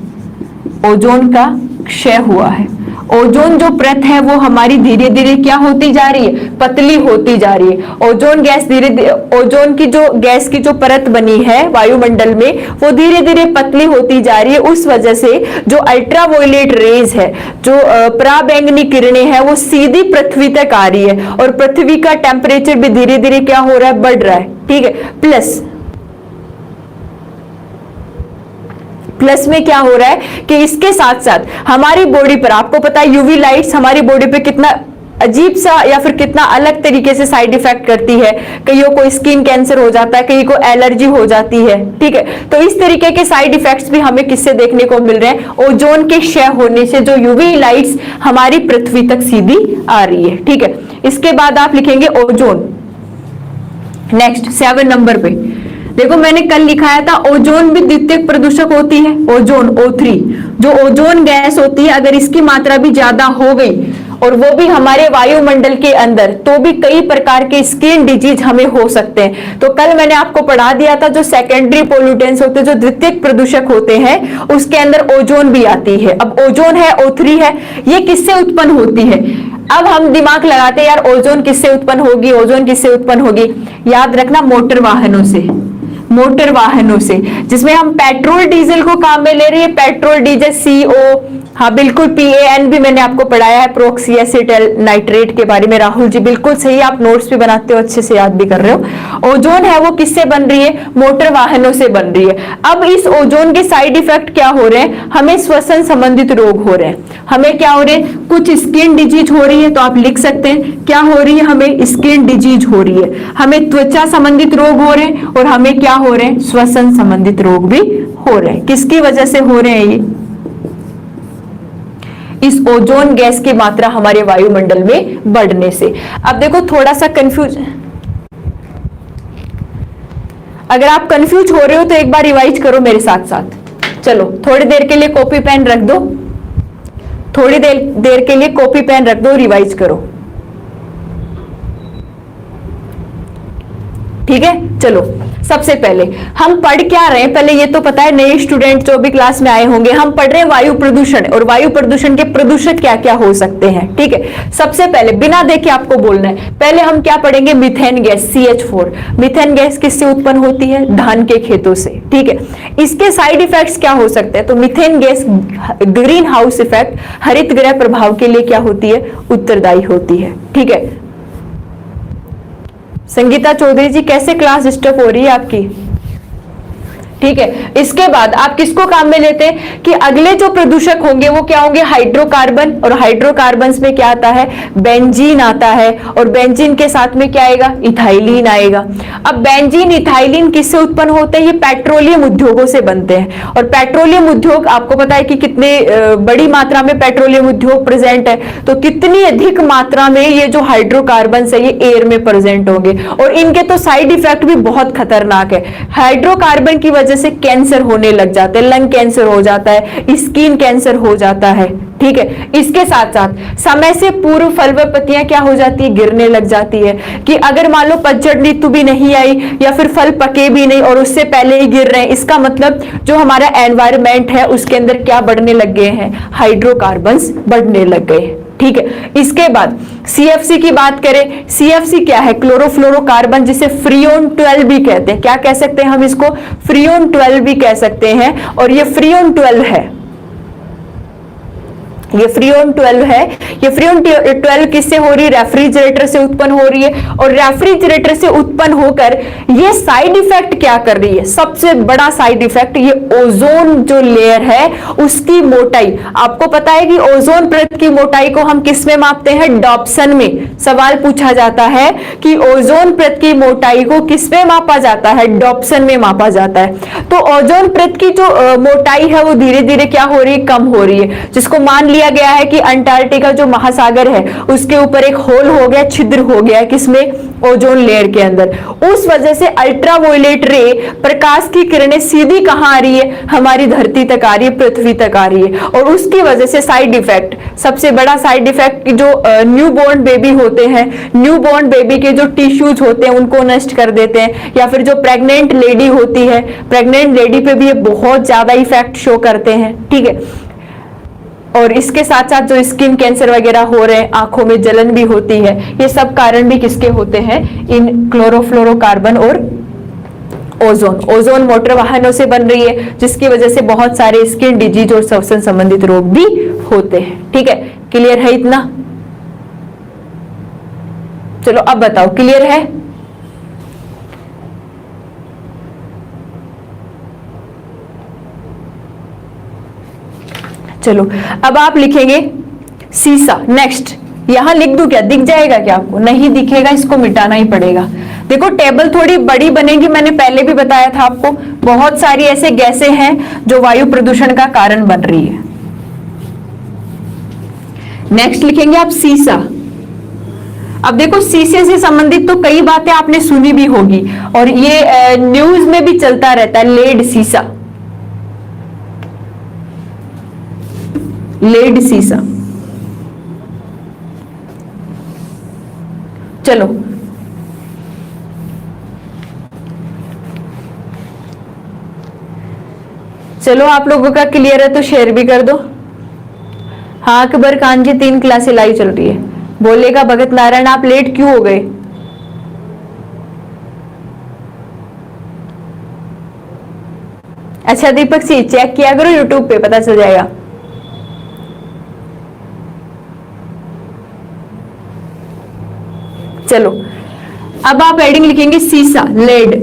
ओजोन का क्षय हुआ है। ओजोन जो परत है वो हमारी धीरे धीरे क्या होती जा रही है? पतली होती जा रही है। ओजोन गैस धीरे धीरे, ओजोन की जो गैस की जो परत बनी है वायुमंडल में, वो धीरे धीरे पतली होती जा रही है। उस वजह से जो अल्ट्रावायलेट रेज है, जो पराबैंगनी किरणें हैं, वो सीधी पृथ्वी तक आ रही है और पृथ्वी का टेम्परेचर भी धीरे धीरे क्या हो रहा है? बढ़ रहा है। ठीक है। प्लस में क्या हो रहा है कि इसके साथ साथ हमारी बॉडी पर, आपको पता है यूवी लाइट्स हमारी बॉडी पे कितना अजीब सा या फिर कितना अलग तरीके से साइड इफेक्ट करती है। कईयों को स्किन कैंसर हो जाता है, कईयों को एलर्जी हो जाती है। ठीक है। तो इस तरीके के साइड इफेक्ट्स भी हमें किससे देखने को मिल रहे हैं? ओजोन के क्षय होने से जो यूवी लाइट्स हमारी पृथ्वी तक सीधी आ रही है। ठीक है। इसके बाद आप लिखेंगे ओजोन। नेक्स्ट 7 नंबर पे देखो, मैंने कल लिखाया था ओजोन भी द्वितीयक प्रदूषक होती है। ओजोन O3 जो ओजोन गैस होती है, अगर इसकी मात्रा भी ज्यादा हो गई और वो भी हमारे वायुमंडल के अंदर, तो भी कई प्रकार के स्किन डिजीज हमें हो सकते हैं। तो कल मैंने आपको पढ़ा दिया था जो सेकेंडरी पोल्यूटेंट्स होते हैं, जो द्वितीयक प्रदूषक होते हैं, उसके अंदर ओजोन भी आती है। अब ओजोन है, O3 है, ये किससे उत्पन्न होती है? अब हम दिमाग लगाते हैं यार ओजोन किससे उत्पन्न होगी, ओजोन किससे उत्पन्न होगी? याद रखना, मोटर वाहनों से। मोटर वाहनों से, जिसमें हम पेट्रोल डीजल को काम में ले रही है। पेट्रोल डीजल CO, हाँ बिल्कुल, PAN भी मैंने आपको पढ़ाया है, प्रोक्सीएसिटल नाइट्रेट के बारे में। राहुल जी बिल्कुल सही, आप नोट्स भी बनाते हो, अच्छे से याद भी कर रहे हो। ओजोन है वो किससे बन रही है? मोटर वाहनों से बन रही है। अब इस ओजोन के साइड इफेक्ट क्या हो रहे हैं? हमें श्वसन संबंधित रोग हो रहे हैं। हमें क्या हो रहे हैं? कुछ स्किन डिजीज हो रही है, तो आप लिख सकते हैं क्या हो रही है? हमें स्किन डिजीज हो रही है, हमें त्वचा संबंधित रोग हो रहे हैं, और हमें क्या हो रहे हैं? श्वसन संबंधित रोग भी हो रहे हैं। किसकी वजह से हो रहे हैं ये? इस ओजोन गैस की मात्रा हमारे वायुमंडल में बढ़ने से। अब देखो थोड़ा सा कंफ्यूज, अगर आप कंफ्यूज हो रहे हो तो एक बार रिवाइज करो मेरे साथ साथ। चलो थोड़ी देर के लिए कॉपी पेन रख दो, थोड़ी देर के लिए कॉपी पेन रख दो, रिवाइज करो। ठीक है। चलो सबसे पहले हम पढ़ क्या रहे हैं? पहले ये तो पता है, नए स्टूडेंट जो भी क्लास में आए होंगे, हम पढ़ रहे हैं वायु प्रदूषण, और वायु प्रदूषण के प्रदूषक क्या क्या हो सकते हैं। ठीक है। सबसे पहले बिना देखे आपको बोलना है, पहले हम क्या पढ़ेंगे? Methane gas, CH4। Methane gas किससे उत्पन्न होती है? धान के खेतों से। ठीक है। इसके साइड इफेक्ट्स क्या हो सकते हैं? तो methane gas green house effect, हरित गृह प्रभाव के लिए क्या होती है? उत्तरदायी होती है। ठीक है। संगीता चौधरी जी कैसे क्लास डिस्टर्ब हो रही है आपकी? ठीक है। इसके बाद आप किसको काम में लेते हैं कि अगले जो प्रदूषक होंगे वो क्या होंगे? हाइड्रोकार्बन। और हाइड्रोकार्बन्स में क्या आता है? बेंजीन आता है, और बेंजीन के साथ में क्या आएगा? इथाइलिन आएगा। अब बेंजीन इथाइलिन किससे उत्पन्न होते हैं? ये पेट्रोलियम उद्योगों से बनते हैं। और पेट्रोलियम उद्योग आपको पता है कि कितने बड़ी मात्रा में पेट्रोलियम उद्योग प्रेजेंट है, तो कितनी अधिक मात्रा में ये जो हाइड्रोकार्बन है ये एयर में प्रेजेंट होंगे, और इनके तो साइड इफेक्ट भी बहुत खतरनाक है। हाइड्रोकार्बन की वजह से कैंसर होने लग जाते हैं, लंग कैंसर हो जाता है, स्किन कैंसर हो जाता है। ठीक है। इसके साथ साथ समय से पूर्व फल व पत्तियां क्या हो जाती है? गिरने लग जाती है। कि अगर मान लो पतझड़ ऋतु भी नहीं आई या फिर फल पके भी नहीं और उससे पहले ही गिर रहे हैं, इसका मतलब जो हमारा एनवायरमेंट है उसके अंदर क्या बढ़ने लग गए हैं? हाइड्रोकार्बन्स बढ़ने लग गए। ठीक है। इसके बाद CFC की बात करें, CFC क्या है? क्लोरोफ्लोरोकार्बन, जिसे फ्रियोन 12 भी कहते हैं। क्या कह सकते हैं हम इसको? फ्रियोन 12 भी कह सकते हैं। और ये फ्रियोन 12 है, ये फ्रियोन 12 है। ये फ्रियोन 12 किससे हो रही है? रेफ्रिजरेटर से उत्पन्न हो रही है। और रेफ्रिजरेटर से उत्पन्न होकर ये साइड इफेक्ट क्या कर रही है? सबसे बड़ा साइड इफेक्ट, ये ओजोन जो लेयर है उसकी मोटाई। आपको पता है कि ओजोन परत की मोटाई को हम किस में मापते हैं? डॉप्सन में। सवाल पूछा जाता है कि ओजोन परत की मोटाई को किस में मापा जाता है? डॉप्सन में मापा जाता है। तो ओजोन परत की जो मोटाई है वो धीरे धीरे क्या हो रही है? कम हो रही है, जिसको मान लिया लिया गया है कि अंटार्कटिका जो महासागर है उसके ऊपर एक होल हो गया, छिद्र हो गया, किसमें, ओजोन लेयर के अंदर। उस वजह से अल्ट्रावायलेट रे, प्रकाश की किरणें सीधी कहां आ रही है, हमारी धरती तक आ रही है, पृथ्वी तक आ रही है। और उसकी वजह से साइड इफेक्ट, सबसे बड़ा साइड इफेक्ट, जो न्यू बॉर्न बेबी होते हैं, न्यू बॉर्न बेबी के जो टिश्यूज होते हैं उनको नष्ट कर देते हैं, या फिर जो प्रेग्नेंट लेडी होती है, प्रेग्नेंट लेडी पे भी ये बहुत ज्यादा इफेक्ट शो करते हैं, ठीक है। और इसके साथ साथ जो स्किन कैंसर वगैरह हो रहे हैं, आंखों में जलन भी होती है, ये सब कारण भी किसके होते हैं, इन क्लोरोफ्लोरोकार्बन और ओजोन। ओजोन मोटर वाहनों से बन रही है, जिसकी वजह से बहुत सारे स्किन डिजीज और श्वसन संबंधित रोग भी होते हैं, ठीक है। क्लियर है इतना? चलो अब बताओ, क्लियर है? चलो अब आप लिखेंगे सीसा। नेक्स्ट यहां लिख दूं क्या, दिख जाएगा क्या आपको? नहीं दिखेगा, इसको मिटाना ही पड़ेगा। देखो टेबल थोड़ी बड़ी बनेगी, मैंने पहले भी बताया था आपको, बहुत सारी ऐसे गैसें हैं जो वायु प्रदूषण का कारण बन रही है। नेक्स्ट लिखेंगे आप सीसा। अब देखो सीसे से संबंधित तो कई बातें आपने सुनी भी होगी, और ये न्यूज में भी चलता रहता है, लेड सीसा, लेड सीसा। चलो चलो आप लोगों का क्लियर है तो शेयर भी कर दो। हाँ अकबर खान जी 3 क्लासें लाइव चल रही है। बोलेगा भगत नारायण आप लेट क्यों हो गए? अच्छा दीपक सी चेक किया करो यूट्यूब पे, पता चल जाएगा। चलो अब आप हेडिंग लिखेंगे सीसा, लेड,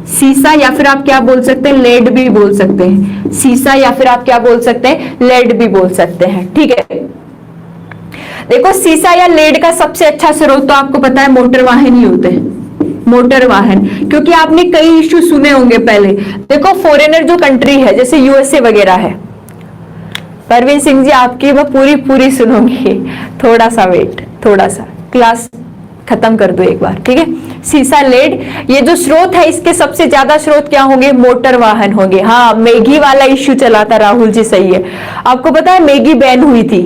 सीसा, या फिर आप क्या बोल सकते हैं, लेड भी बोल सकते हैं। सीसा या फिर आप क्या बोल सकते हैं, लेड भी बोल सकते हैं, ठीक है। देखो सीसा या लेड का सबसे अच्छा स्रोत तो आपको पता है मोटर वाहन ही होते हैं, मोटर वाहन, क्योंकि आपने कई इश्यू सुने होंगे पहले। देखो फॉरेनर जो कंट्री है जैसे यूएसए वगैरह है, परवीन सिंह जी आपकी मैं पूरी पूरी सुनूंगी, थोड़ा सा वेट, थोड़ा सा क्लास खत्म कर दो एक बार, ठीक है। सीसा, लेड, ये जो स्रोत है इसके सबसे ज्यादा स्रोत क्या होंगे, मोटर वाहन होंगे। हाँ मैगी वाला इश्यू चला था राहुल जी, सही है। आपको पता है मैगी बैन हुई थी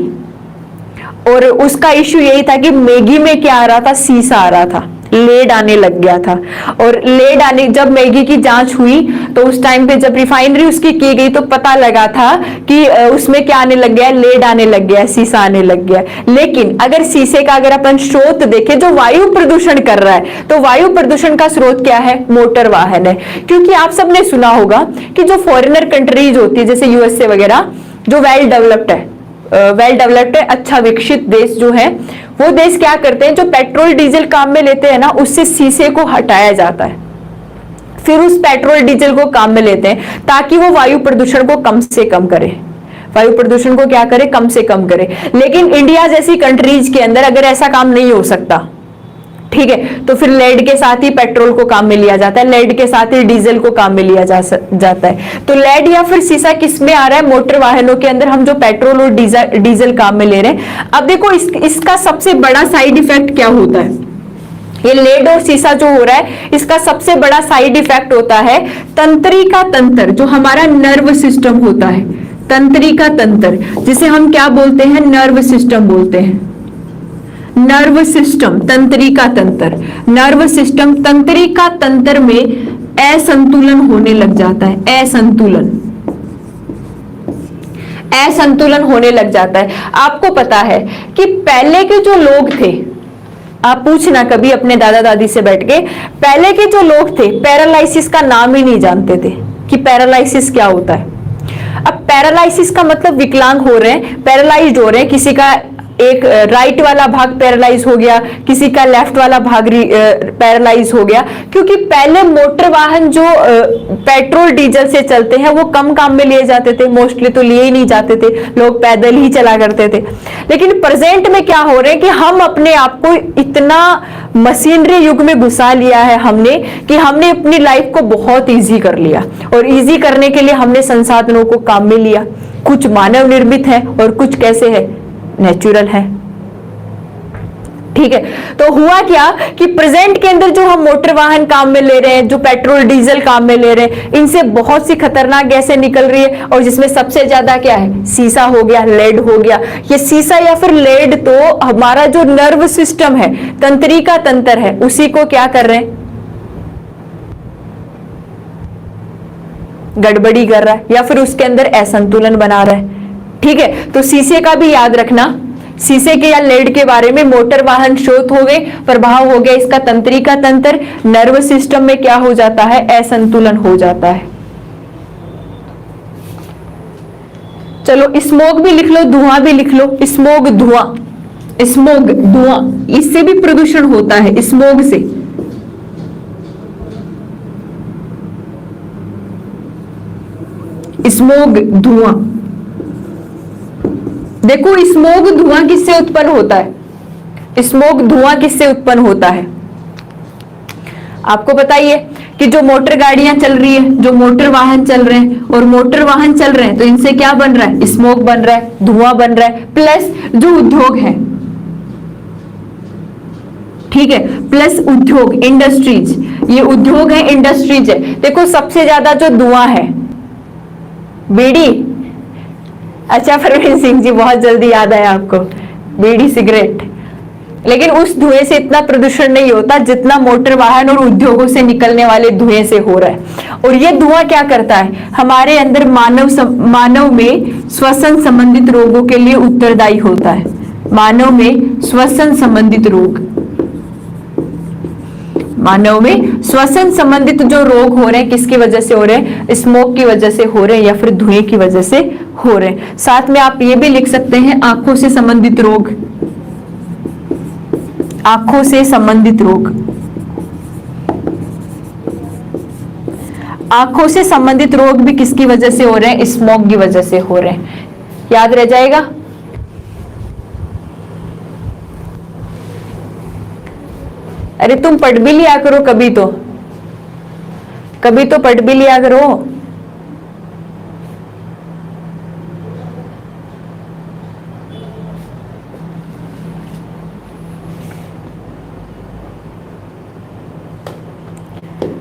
और उसका इश्यू यही था कि मैगी में क्या आ रहा था, सीसा आ रहा था, लेड आने लग गया था। और लेड आने, जब मैगी की जांच हुई तो उस टाइम पे जब रिफाइनरी उसकी की गई तो पता लगा था कि उसमें क्या आने लग गया, लेड आने लग गया, सीसा आने लग गया। लेकिन अगर सीसे का अगर अपन स्रोत देखें जो वायु प्रदूषण कर रहा है, तो वायु प्रदूषण का स्रोत क्या है, मोटर वाहन है। क्योंकि आप सबने सुना होगा कि जो फॉरेनर कंट्रीज होती है जैसे यूएसए वगैरह, जो वेल डेवलप्ड है, अच्छा विकसित देश जो है, वो देश क्या करते हैं, जो पेट्रोल डीजल काम में लेते हैं ना, उससे सीसे को हटाया जाता है, फिर उस पेट्रोल डीजल को काम में लेते हैं ताकि वो वायु प्रदूषण को कम से कम करे, वायु प्रदूषण को क्या करे, कम से कम करे। लेकिन इंडिया जैसी कंट्रीज के अंदर अगर ऐसा काम नहीं हो सकता, ठीक है, तो फिर लेड के साथ ही पेट्रोल को काम में लिया जाता है, लेड के साथ ही डीजल को काम में लिया जाता है। तो लेड या फिर सीसा किस में आ रहा है, मोटर वाहनों के अंदर, हम जो पेट्रोल और डीजल काम में ले रहे हैं। अब देखो इसका सबसे बड़ा साइड इफेक्ट क्या होता है, ये लेड और सीसा जो हो रहा है इसका सबसे बड़ा साइड इफेक्ट होता है तंत्रिका तंत्र, जो हमारा नर्व सिस्टम होता है, तंत्रिका तंत्र, जिसे हम क्या बोलते हैं, नर्व सिस्टम बोलते हैं, नर्व सिस्टम, तंत्रिका तंत्र, नर्व सिस्टम, तंत्रिका तंत्र में असंतुलन होने लग जाता है, असंतुलन होने लग जाता है। आपको पता है कि पहले के जो लोग थे, आप पूछना कभी अपने दादा दादी से बैठ के, पहले के जो लोग थे पैरालाइसिस का नाम ही नहीं जानते थे कि पैरालाइसिस क्या होता है। अब पैरालाइसिस का मतलब विकलांग हो रहे हैं, पैरालाइज्ड हो रहे हैं, किसी का एक राइट वाला भाग पैरालाइज हो गया, किसी का लेफ्ट वाला भाग पैरालाइज हो गया, क्योंकि पहले मोटर वाहन जो पेट्रोल डीजल से चलते हैं वो कम काम में लिए जाते थे, मोस्टली तो लिए ही नहीं जाते थे, लोग पैदल ही चला करते थे। लेकिन प्रेजेंट में क्या हो रहा है कि हम अपने आप को इतना मशीनरी युग में घुसा लिया है हमने कि हमने अपनी लाइफ को बहुत इजी कर लिया, और इजी करने के लिए हमने संसाधनों को काम में लिया। कुछ मानव निर्मित है और कुछ कैसे है, नेचुरल है। ठीक है, तो हुआ क्या कि प्रेजेंट के अंदर जो हम मोटर वाहन काम में ले रहे हैं, जो पेट्रोल डीजल काम में ले रहे हैं, इनसे बहुत सी खतरनाक गैसें निकल रही है, और जिसमें सबसे ज्यादा क्या है, सीसा हो गया, लेड हो गया। ये सीसा या फिर लेड तो हमारा जो नर्व सिस्टम है, तंत्रिका तंत्र है, उसी को क्या कर रहे हैं, गड़बड़ी कर रहा है, या फिर उसके अंदर असंतुलन बना रहा है। ठीक है, तो शीशे का भी याद रखना, शीशे के या लेड के बारे में, मोटर वाहन स्रोत हो गए, प्रभाव हो गया इसका तंत्रिका तंत्र, नर्व सिस्टम में क्या हो जाता है, असंतुलन हो जाता है। चलो स्मोक भी लिख लो, धुआं भी लिख लो। स्मोक धुआं, स्मोक धुआं, इससे भी प्रदूषण होता है, स्मोक से। स्मोक धुआं, देखो स्मोक धुआं किससे उत्पन्न होता है, स्मोक धुआं किससे उत्पन्न होता है, आपको बताइए कि जो मोटर गाड़ियां चल रही है, जो मोटर वाहन चल रहे हैं, और मोटर वाहन चल रहे हैं तो इनसे क्या बन रहा है, स्मोक बन रहा है, धुआं बन रहा है, प्लस जो उद्योग है, ठीक है, प्लस उद्योग, इंडस्ट्रीज, ये उद्योग है, इंडस्ट्रीज है। देखो सबसे ज्यादा जो धुआं है, बीड़ी, अच्छा परवीन सिंह जी बहुत जल्दी याद आया आपको, बीड़ी सिगरेट, लेकिन उस धुएं से इतना प्रदूषण नहीं होता जितना मोटर वाहन और उद्योगों से निकलने वाले धुएं से हो रहा है। और ये धुआं क्या करता है, हमारे अंदर मानव में श्वसन संबंधित रोगों के लिए उत्तरदायी होता है। मानव में श्वसन संबंधित रोग, मानव में श्वसन संबंधित जो रोग हो रहे हैं, किसकी वजह से हो रहे हैं, स्मोक की वजह से हो रहे हैं, या फिर धुएं की वजह से हो रहे हैं। साथ में आप ये भी लिख सकते हैं आंखों से संबंधित रोग, आंखों से संबंधित रोग, आंखों से संबंधित रोग भी किसकी वजह से हो रहे हैं, स्मोक की वजह से हो रहे हैं। याद रह जाएगा। अरे तुम पढ़ भी लिया करो, कभी तो पढ़ भी लिया करो।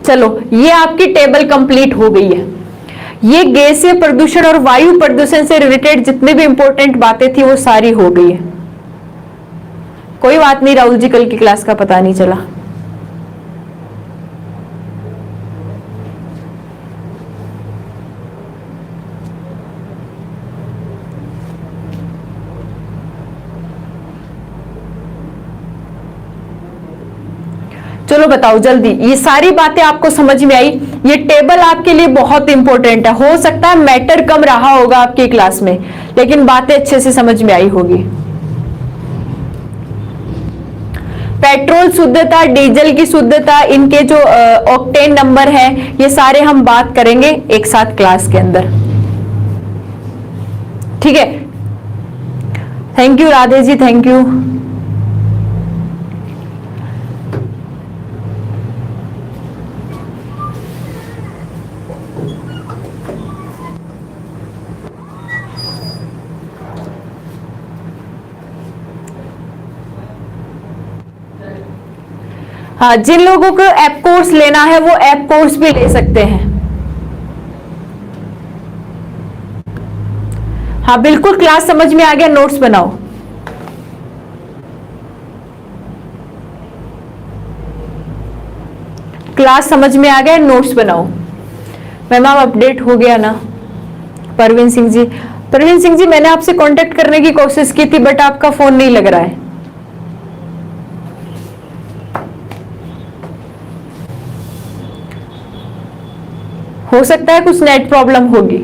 चलो ये आपकी टेबल कंप्लीट हो गई है। ये गैसीय प्रदूषण और वायु प्रदूषण से रिलेटेड जितने भी इंपॉर्टेंट बातें थी वो सारी हो गई है। कोई बात नहीं राहुल जी, कल की क्लास का पता नहीं चला। चलो बताओ जल्दी, ये सारी बातें आपको समझ में आई? ये टेबल आपके लिए बहुत इंपॉर्टेंट है। हो सकता है मैटर कम रहा होगा आपकी क्लास में, लेकिन बातें अच्छे से समझ में आई होगी। पेट्रोल शुद्धता, डीजल की शुद्धता, इनके जो ऑक्टेन नंबर है, ये सारे हम बात करेंगे एक साथ क्लास के अंदर। ठीक है, thank you Radhe ji, thank you. हाँ, जिन लोगों को ऐप कोर्स लेना है वो ऐप कोर्स भी ले सकते हैं। हाँ बिल्कुल, क्लास समझ में आ गया, नोट्स बनाओ। क्लास समझ में आ गया, नोट्स बनाओ। मैम आप अपडेट हो गया ना? परवीन सिंह जी, परवीन सिंह जी मैंने आपसे कांटेक्ट करने की कोशिश की थी बट आपका फोन नहीं लग रहा है। हो सकता है कुछ नेट प्रॉब्लम होगी।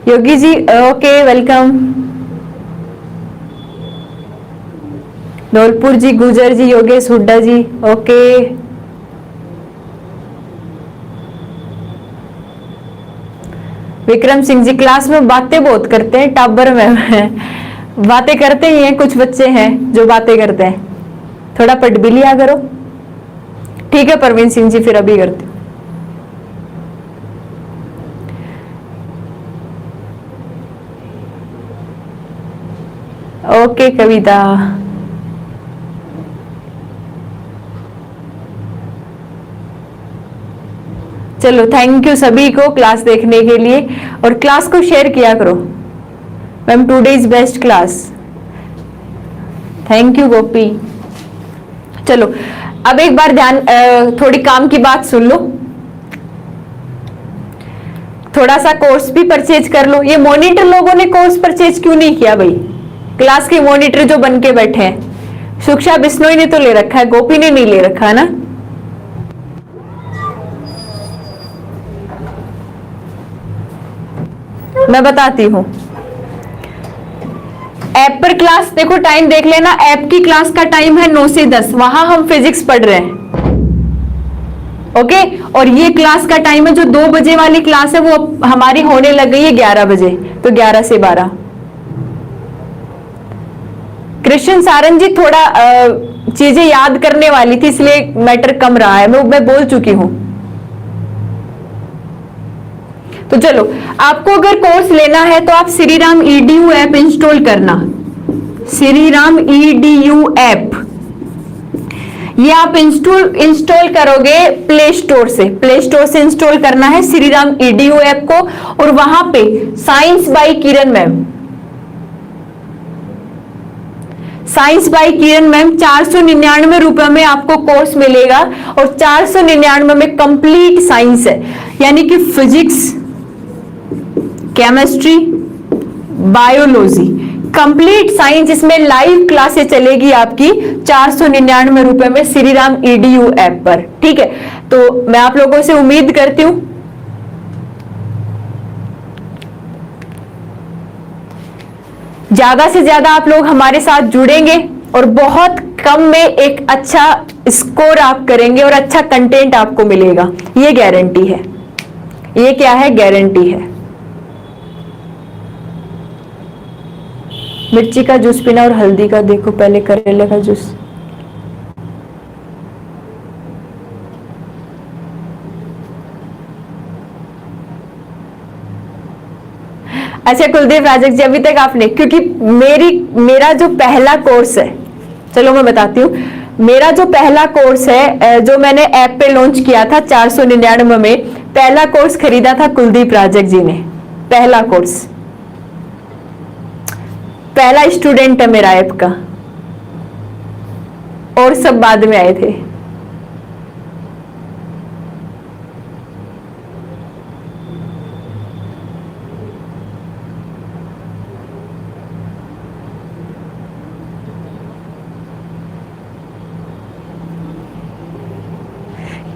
Yogi ji okay, welcome. धौलपुर जी, गुजर जी, योगेश हुड्डा जी, ओके। विक्रम सिंह जी, क्लास में बातें बहुत करते हैं, टाबर में बातें करते ही हैं, कुछ बच्चे हैं जो बातें करते हैं, थोड़ा पढ़ भी लिया करो। ठीक है परवीन सिंह जी, फिर अभी करते हो। ओके कविता, चलो थैंक यू सभी को क्लास देखने के लिए, और क्लास को शेयर किया करो। Ma'am today is best class, thank you Gopi. चलो अब एक बार ध्यान, थोड़ी काम की बात सुन लो, थोड़ा सा कोर्स भी परचेज कर लो। ये मॉनिटर लोगों ने कोर्स परचेज क्यों नहीं किया भाई? क्लास के मॉनिटर जो बन के बैठे हैं, सुक्षा बिश्नोई ने तो ले रखा है, गोपी ने नहीं ले रखा है ना। मैं बताती हूं, ऐप पर क्लास देखो, टाइम देख लेना, ऐप की क्लास का टाइम है 9 से 10, वहां हम फिजिक्स पढ़ रहे हैं, ओके। और ये क्लास का टाइम है, जो 2 बजे वाली क्लास है वो हमारी होने लग गई है 11 बजे, तो 11 से 12। कृष्ण सारंग जी, थोड़ा चीजें याद करने वाली थी, इसलिए मैटर कम रहा है, मैं बोल चुकी हूं। तो चलो, आपको अगर कोर्स लेना है तो आप श्रीराम ईडीयू ऐप इंस्टॉल करना, श्रीराम ईडीयू ऐप, ये आप इंस्टॉल करोगे प्ले स्टोर से इंस्टॉल करना है श्रीराम ईडीयू ऐप को, और वहां पे science by Kiran ma'am, science by Kiran ma'am 499 रुपए में आपको कोर्स मिलेगा, और 499 में कंप्लीट साइंस है, यानी कि physics, chemistry, biology, complete science, इसमें लाइव क्लासेस चलेगी आपकी 499 रुपए में श्रीराम ईडीयू ऐप पर। ठीक है, तो मैं आप लोगों से उम्मीद करती हूं ज्यादा से ज्यादा आप लोग हमारे साथ जुड़ेंगे, और बहुत कम में एक अच्छा स्कोर आप करेंगे, और अच्छा कंटेंट आपको मिलेगा, ये गारंटी है। ये क्या है? गारंटी है। मिर्ची का जूस पीना और हल्दी का, देखो पहले करेले का जूस। अच्छा कुलदीप राजक जी, अभी तक आपने, क्योंकि मेरा जो पहला कोर्स है, चलो मैं बताती हूँ, मेरा जो पहला कोर्स है जो मैंने ऐप पे लॉन्च किया था 499 में, पहला कोर्स खरीदा था कुलदीप राजक जी ने, पहला कोर्स, पहला स्टूडेंट है मेरा ऐप का, और सब बाद में आए थे।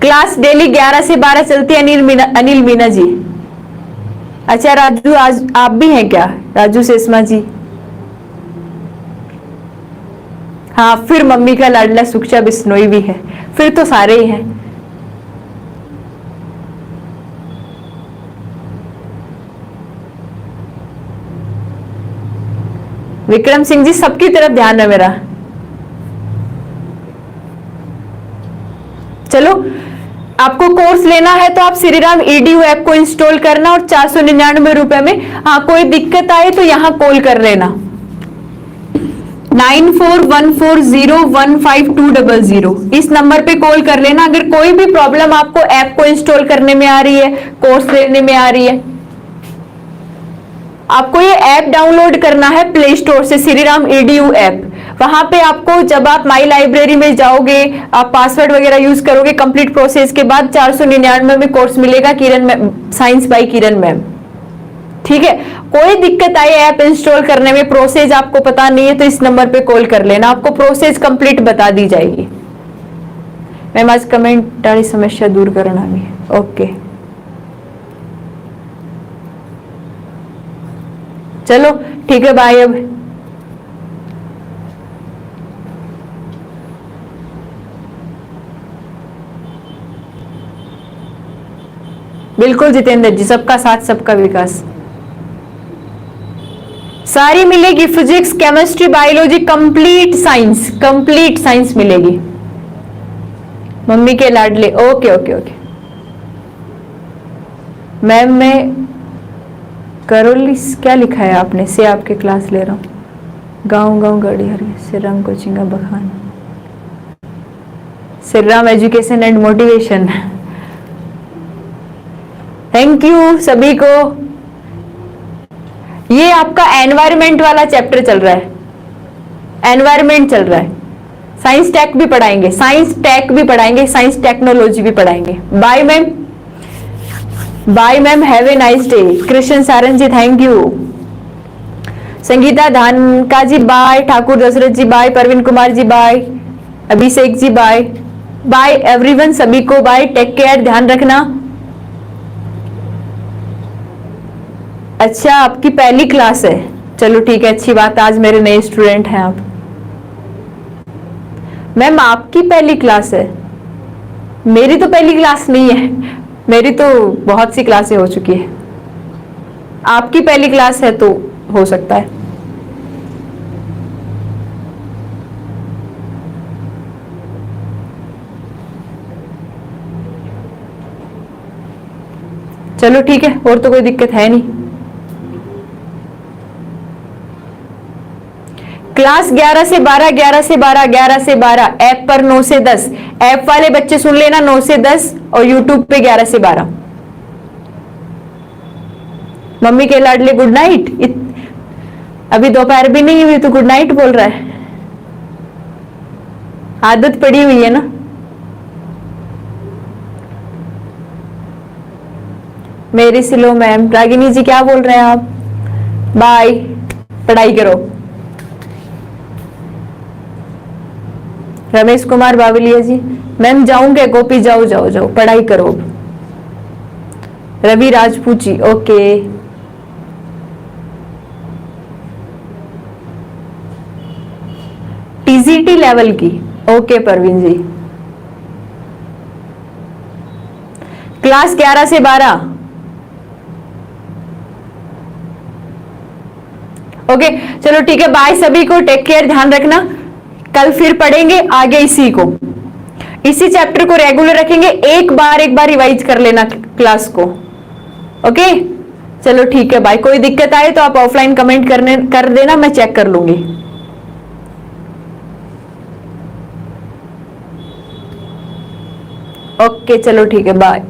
क्लास डेली 11 से 12 चलती है। अनिल मीना जी, अच्छा राजू, आज आप भी हैं क्या? राजू सेस्मा जी, हाँ, फिर मम्मी का लाडला सुक्षा बिश्नोई भी है, फिर तो सारे ही हैं। विक्रम सिंह जी, सबकी तरफ ध्यान है मेरा। चलो, आपको कोर्स लेना है तो आप श्रीराम ईडीयू ऐप को इंस्टॉल करना, और 499 रुपए में। हाँ, कोई दिक्कत आए तो यहाँ कॉल कर लेना, 9414015200, इस नंबर पे कॉल कर लेना अगर कोई भी प्रॉब्लम आपको ऐप को इंस्टॉल करने में आ रही है, कोर्स लेने में आ रही है। आपको ये ऐप डाउनलोड करना है प्ले स्टोर से, श्रीराम ईडीयू ऐप। वहां पे आपको, जब आप माई लाइब्रेरी में जाओगे, आप पासवर्ड वगैरह यूज करोगे, कंप्लीट प्रोसेस के बाद 499 में कोर्स मिलेगा, Kiran ma'am, science by Kiran ma'am. ठीक है, कोई दिक्कत आई ऐप इंस्टॉल करने में, प्रोसेस आपको पता नहीं है, तो इस नंबर पे कॉल कर लेना, आपको प्रोसेस कंप्लीट बता दी जाएगी। मैम आज कमेंट वाली समस्या दूर करना भी है, ओके। चलो ठीक है, बाय। अब बिल्कुल जितेंद्र जी, सबका साथ सबका विकास। सारी मिलेगी, physics, chemistry, biology, complete science मिलेगी। मम्मी के लाडले, ओके ओके ओके। मैम मैं करोलिस क्या लिखा है आपने? से आपके क्लास ले रहा हूँ। गाँव गाँव गड़ी हरी से रंग कोचिंग बखान, Shriram education and motivation. Thank you सभी को। ये आपका एनवायरमेंट वाला चैप्टर चल रहा है, एनवायरमेंट चल रहा है। साइंस टेक भी पढ़ाएंगे, साइंस टेक भी पढ़ाएंगे, साइंस टेक्नोलॉजी भी पढ़ाएंगे। Bye ma'am, bye ma'am, have a nice day. Krishna Saran ji thank you. Sangeeta Dhanka ji bye, Thakur Dashrath ji bye, Parveen Kumar ji bye, Abhishek ji bye, bye everyone, सभी को बाय, टेक केयर, ध्यान रखना। अच्छा आपकी पहली क्लास है, चलो ठीक है, अच्छी बात, आज मेरे नए स्टूडेंट हैं आप। मैम आपकी पहली क्लास है, मेरी तो पहली क्लास नहीं है, मेरी तो बहुत सी क्लासें हो चुकी है। आपकी पहली क्लास है तो हो सकता है। चलो ठीक है, और तो कोई दिक्कत है नहीं। क्लास 11 से 12, 11 से 12, 11 से 12, ऐप पर 9 से 10। ऐप वाले बच्चे सुन लेना 9 से 10 और यूट्यूब पे 11 से 12। मम्मी के लाडले गुड नाइट। अभी दोपहर भी नहीं हुई तो गुड नाइट बोल रहा है, आदत पड़ी हुई है ना। मेरी सिलो मैम, रागिनी जी क्या बोल रहे हैं आप? बाय, पढ़ाई करो। रमेश कुमार बावलिया जी, मैम जाऊंगे कॉपी, जाओ जाओ जाओ, पढ़ाई करो। Ravi Rajput ji okay. TGT level की, ओके परवीन जी। क्लास 11 से 12, ओके चलो ठीक है, बाय सभी को, टेक केयर, ध्यान रखना। कल फिर पढ़ेंगे आगे इसी को, इसी चैप्टर को रेगुलर रखेंगे। एक बार रिवाइज कर लेना क्लास को, ओके चलो ठीक है, बाय। कोई दिक्कत आए तो आप ऑफलाइन कमेंट कर देना, मैं चेक कर लूंगी। ओके चलो ठीक है, बाय।